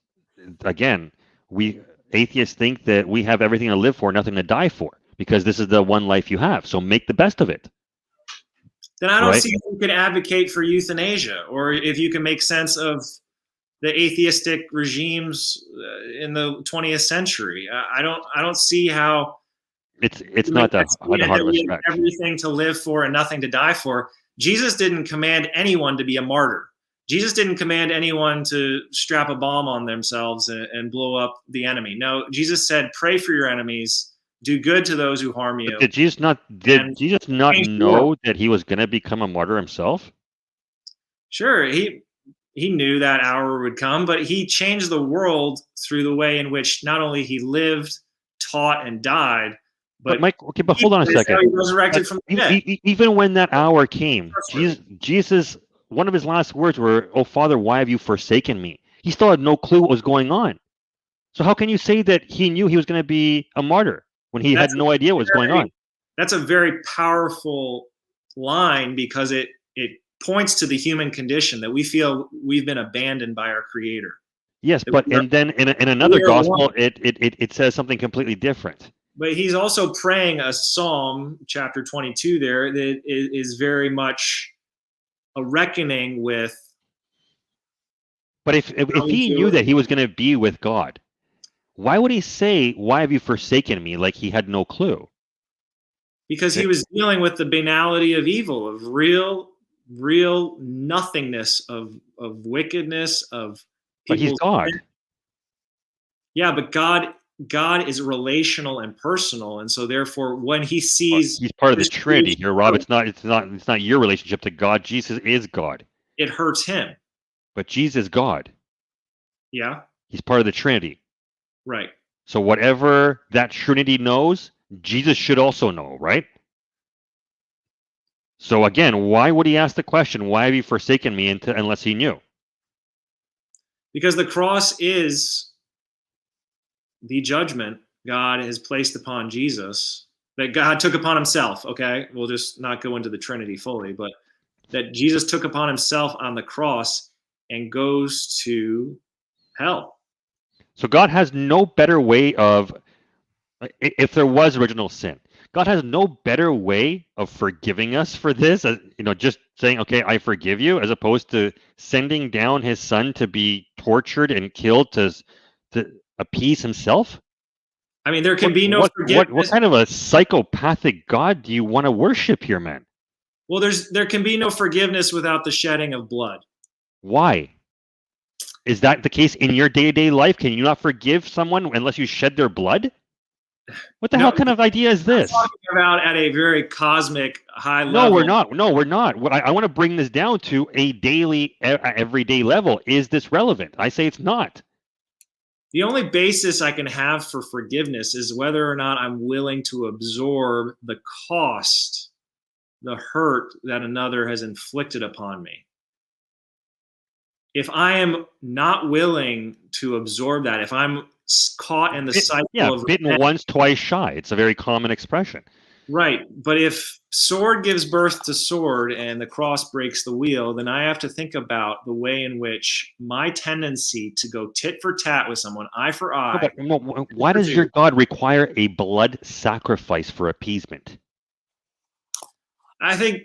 B: again, we atheists think that we have everything to live for, nothing to die for, because this is the one life you have. So make the best of it.
A: Then I don't see if you can advocate for euthanasia, or if you can make sense of the atheistic regimes in the 20th century. I don't see how
B: it's not that hard of a
A: we have
B: stretch.
A: everything to live for and nothing to die for. Jesus didn't command anyone to be a martyr. Jesus didn't command anyone to strap a bomb on themselves and blow up the enemy. No, Jesus said, pray for your enemies, do good to those who harm you.
B: But did Jesus not know that he was going to become a martyr himself?
A: Sure, he knew that hour would come, but he changed the world through the way in which not only he lived, taught, and died, but
B: Mike, okay, but hold on a second.
A: He resurrected from the dead.
B: Even when that hour came, Jesus, one of his last words were, "Oh Father, why have you forsaken me?" He still had no clue what was going on. So how can you say that he knew he was going to be a martyr when he had no idea what was going on?
A: That's a very powerful line, because it points to the human condition, that we feel we've been abandoned by our Creator.
B: Yes, but and then in another gospel, it says something completely different.
A: But he's also praying a psalm, chapter 22 there, that is very much a reckoning with.
B: But if he knew that he was going to be with God, why would he say, "Why have you forsaken me?" like he had no clue?
A: Because he was dealing with the banality of evil, of real nothingness, of wickedness, of people.
B: But he's God.
A: Yeah, but God is relational and personal, and so therefore, when he sees,
B: he's part of the Trinity here, Rob. It's not your relationship to God. Jesus is God.
A: It hurts him.
B: But Jesus is God.
A: Yeah.
B: He's part of the Trinity.
A: Right.
B: So whatever that Trinity knows, Jesus should also know, right? So again, why would he ask the question, "Why have you forsaken me?" unless he knew?
A: Because the cross is the judgment God has placed upon Jesus, that God took upon himself. Okay, we'll just not go into the Trinity fully, but that Jesus took upon himself on the cross and goes to hell. So
B: God has no better way of, if there was original sin, God has no better way of forgiving us for this, just saying, "Okay, I forgive you," as opposed to sending down his son to be tortured and killed to appease himself.
A: I mean, there can be no forgiveness.
B: What kind of a psychopathic God do you want to worship here, man?
A: Well, there can be no forgiveness without the shedding of blood.
B: Why? Is that the case in your day-to-day life? Can you not forgive someone unless you shed their blood? What the hell kind of idea is this?
A: I'm talking about at a very cosmic high level.
B: No, we're not. No, we're not. I want to bring this down to a daily, everyday level. Is this relevant? I say it's not.
A: The only basis I can have for forgiveness is whether or not I'm willing to absorb the cost, the hurt that another has inflicted upon me. If I am not willing to absorb that, if I'm caught in the cycle of
B: bitten once, twice shy. It's a very common expression.
A: Right. But if sword gives birth to sword and the cross breaks the wheel, then I have to think about the way in which my tendency to go tit for tat with someone, eye for eye.
B: Why does your God require a blood sacrifice for appeasement?
A: I think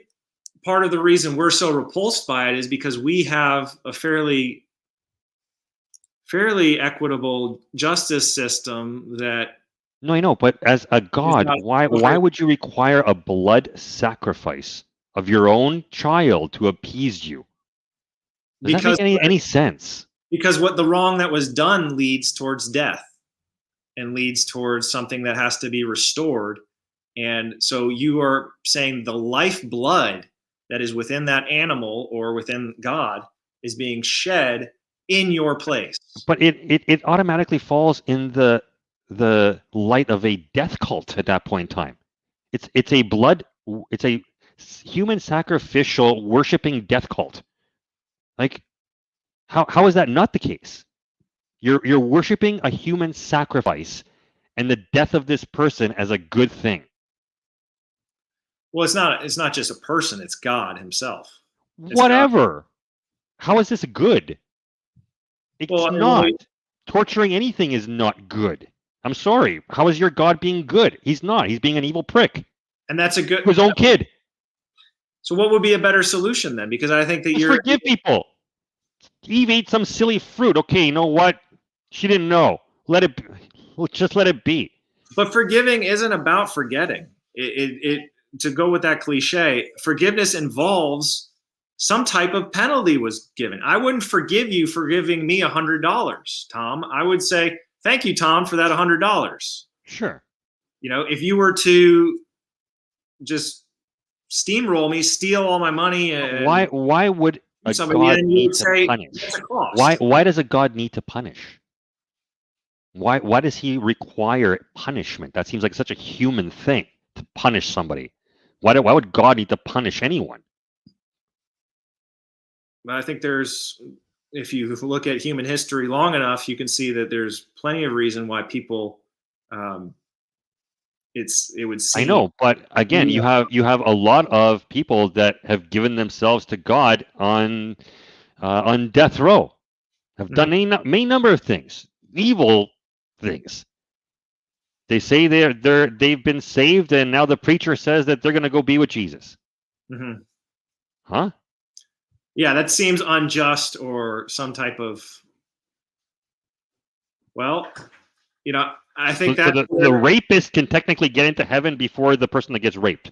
A: part of the reason we're so repulsed by it is because we have a fairly equitable justice system that.
B: No, I know, but as a God, why would you require a blood sacrifice of your own child to appease you? Does that make any sense?
A: Because what the wrong that was done leads towards death and leads towards something that has to be restored. And so you are saying the lifeblood that is within that animal or within God is being shed in your place.
B: But it automatically falls in the light of a death cult at that point in time. It's a human sacrificial worshiping death cult. Like, how is that not the case? You're worshiping a human sacrifice and the death of this person as a good thing.
A: Well, it's not just a person, it's God himself.
B: Whatever. God. How is this good? It's not. Torturing anything is not good. I'm sorry. How is your God being good? He's not. He's being an evil prick.
A: And that's a good.
B: His own kid.
A: So what would be a better solution then? Because I think that
B: forgive people. Eve ate some silly fruit. Okay, you know what? She didn't know. Just let it be.
A: But forgiving isn't about forgetting. To go with that cliche, forgiveness involves some type of penalty was given. I wouldn't forgive you for giving me $100, Tom. I would say, thank you, Tom, for that $100.
B: Sure.
A: You know, if you were to just steamroll me, steal all my money, and
B: why would a God need to punish? Why does a God need to punish? Why does he require punishment? That seems like such a human thing to punish somebody. Why would God need to punish anyone?
A: I think if you look at human history long enough, you can see that there's plenty of reason why people, it would seem.
B: I know, but again, you have a lot of people that have given themselves to God on death row, have done any number of things, evil things. They say they've been saved, and now the preacher says that they're going to go be with Jesus.
A: Mm-hmm.
B: Huh?
A: Yeah, that seems unjust or some type of. Well, you know, I think that
B: the rapist can technically get into heaven before the person that gets raped.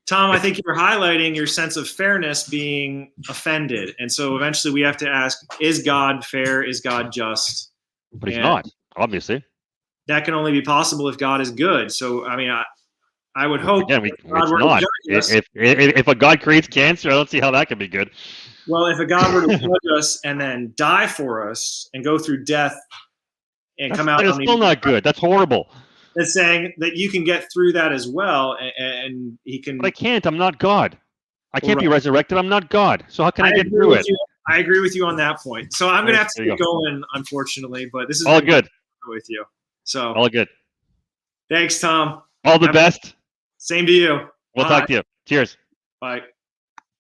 A: Tom, I think you're highlighting your sense of fairness being offended, and so eventually we have to ask: is God fair? Is God just?
B: But he's not, obviously.
A: That can only be possible if God is good. So, I mean, I would hope.
B: Again, it's not. If a God creates cancer, I don't see how that can be good.
A: Well, if a God were to judge us and then die for us and go through death and come out,
B: that's still not good. That's horrible.
A: That's saying that you can get through that as well, and he can.
B: But I can't. I'm not God. I can't be resurrected. I'm not God. So how can I get through it?
A: I agree with you on that point. So I'm going to have to keep going, unfortunately. But this is
B: all good
A: with you. So
B: all good.
A: Thanks, Tom.
B: All the best.
A: Same to you.
B: We'll talk to you. Cheers.
A: Bye.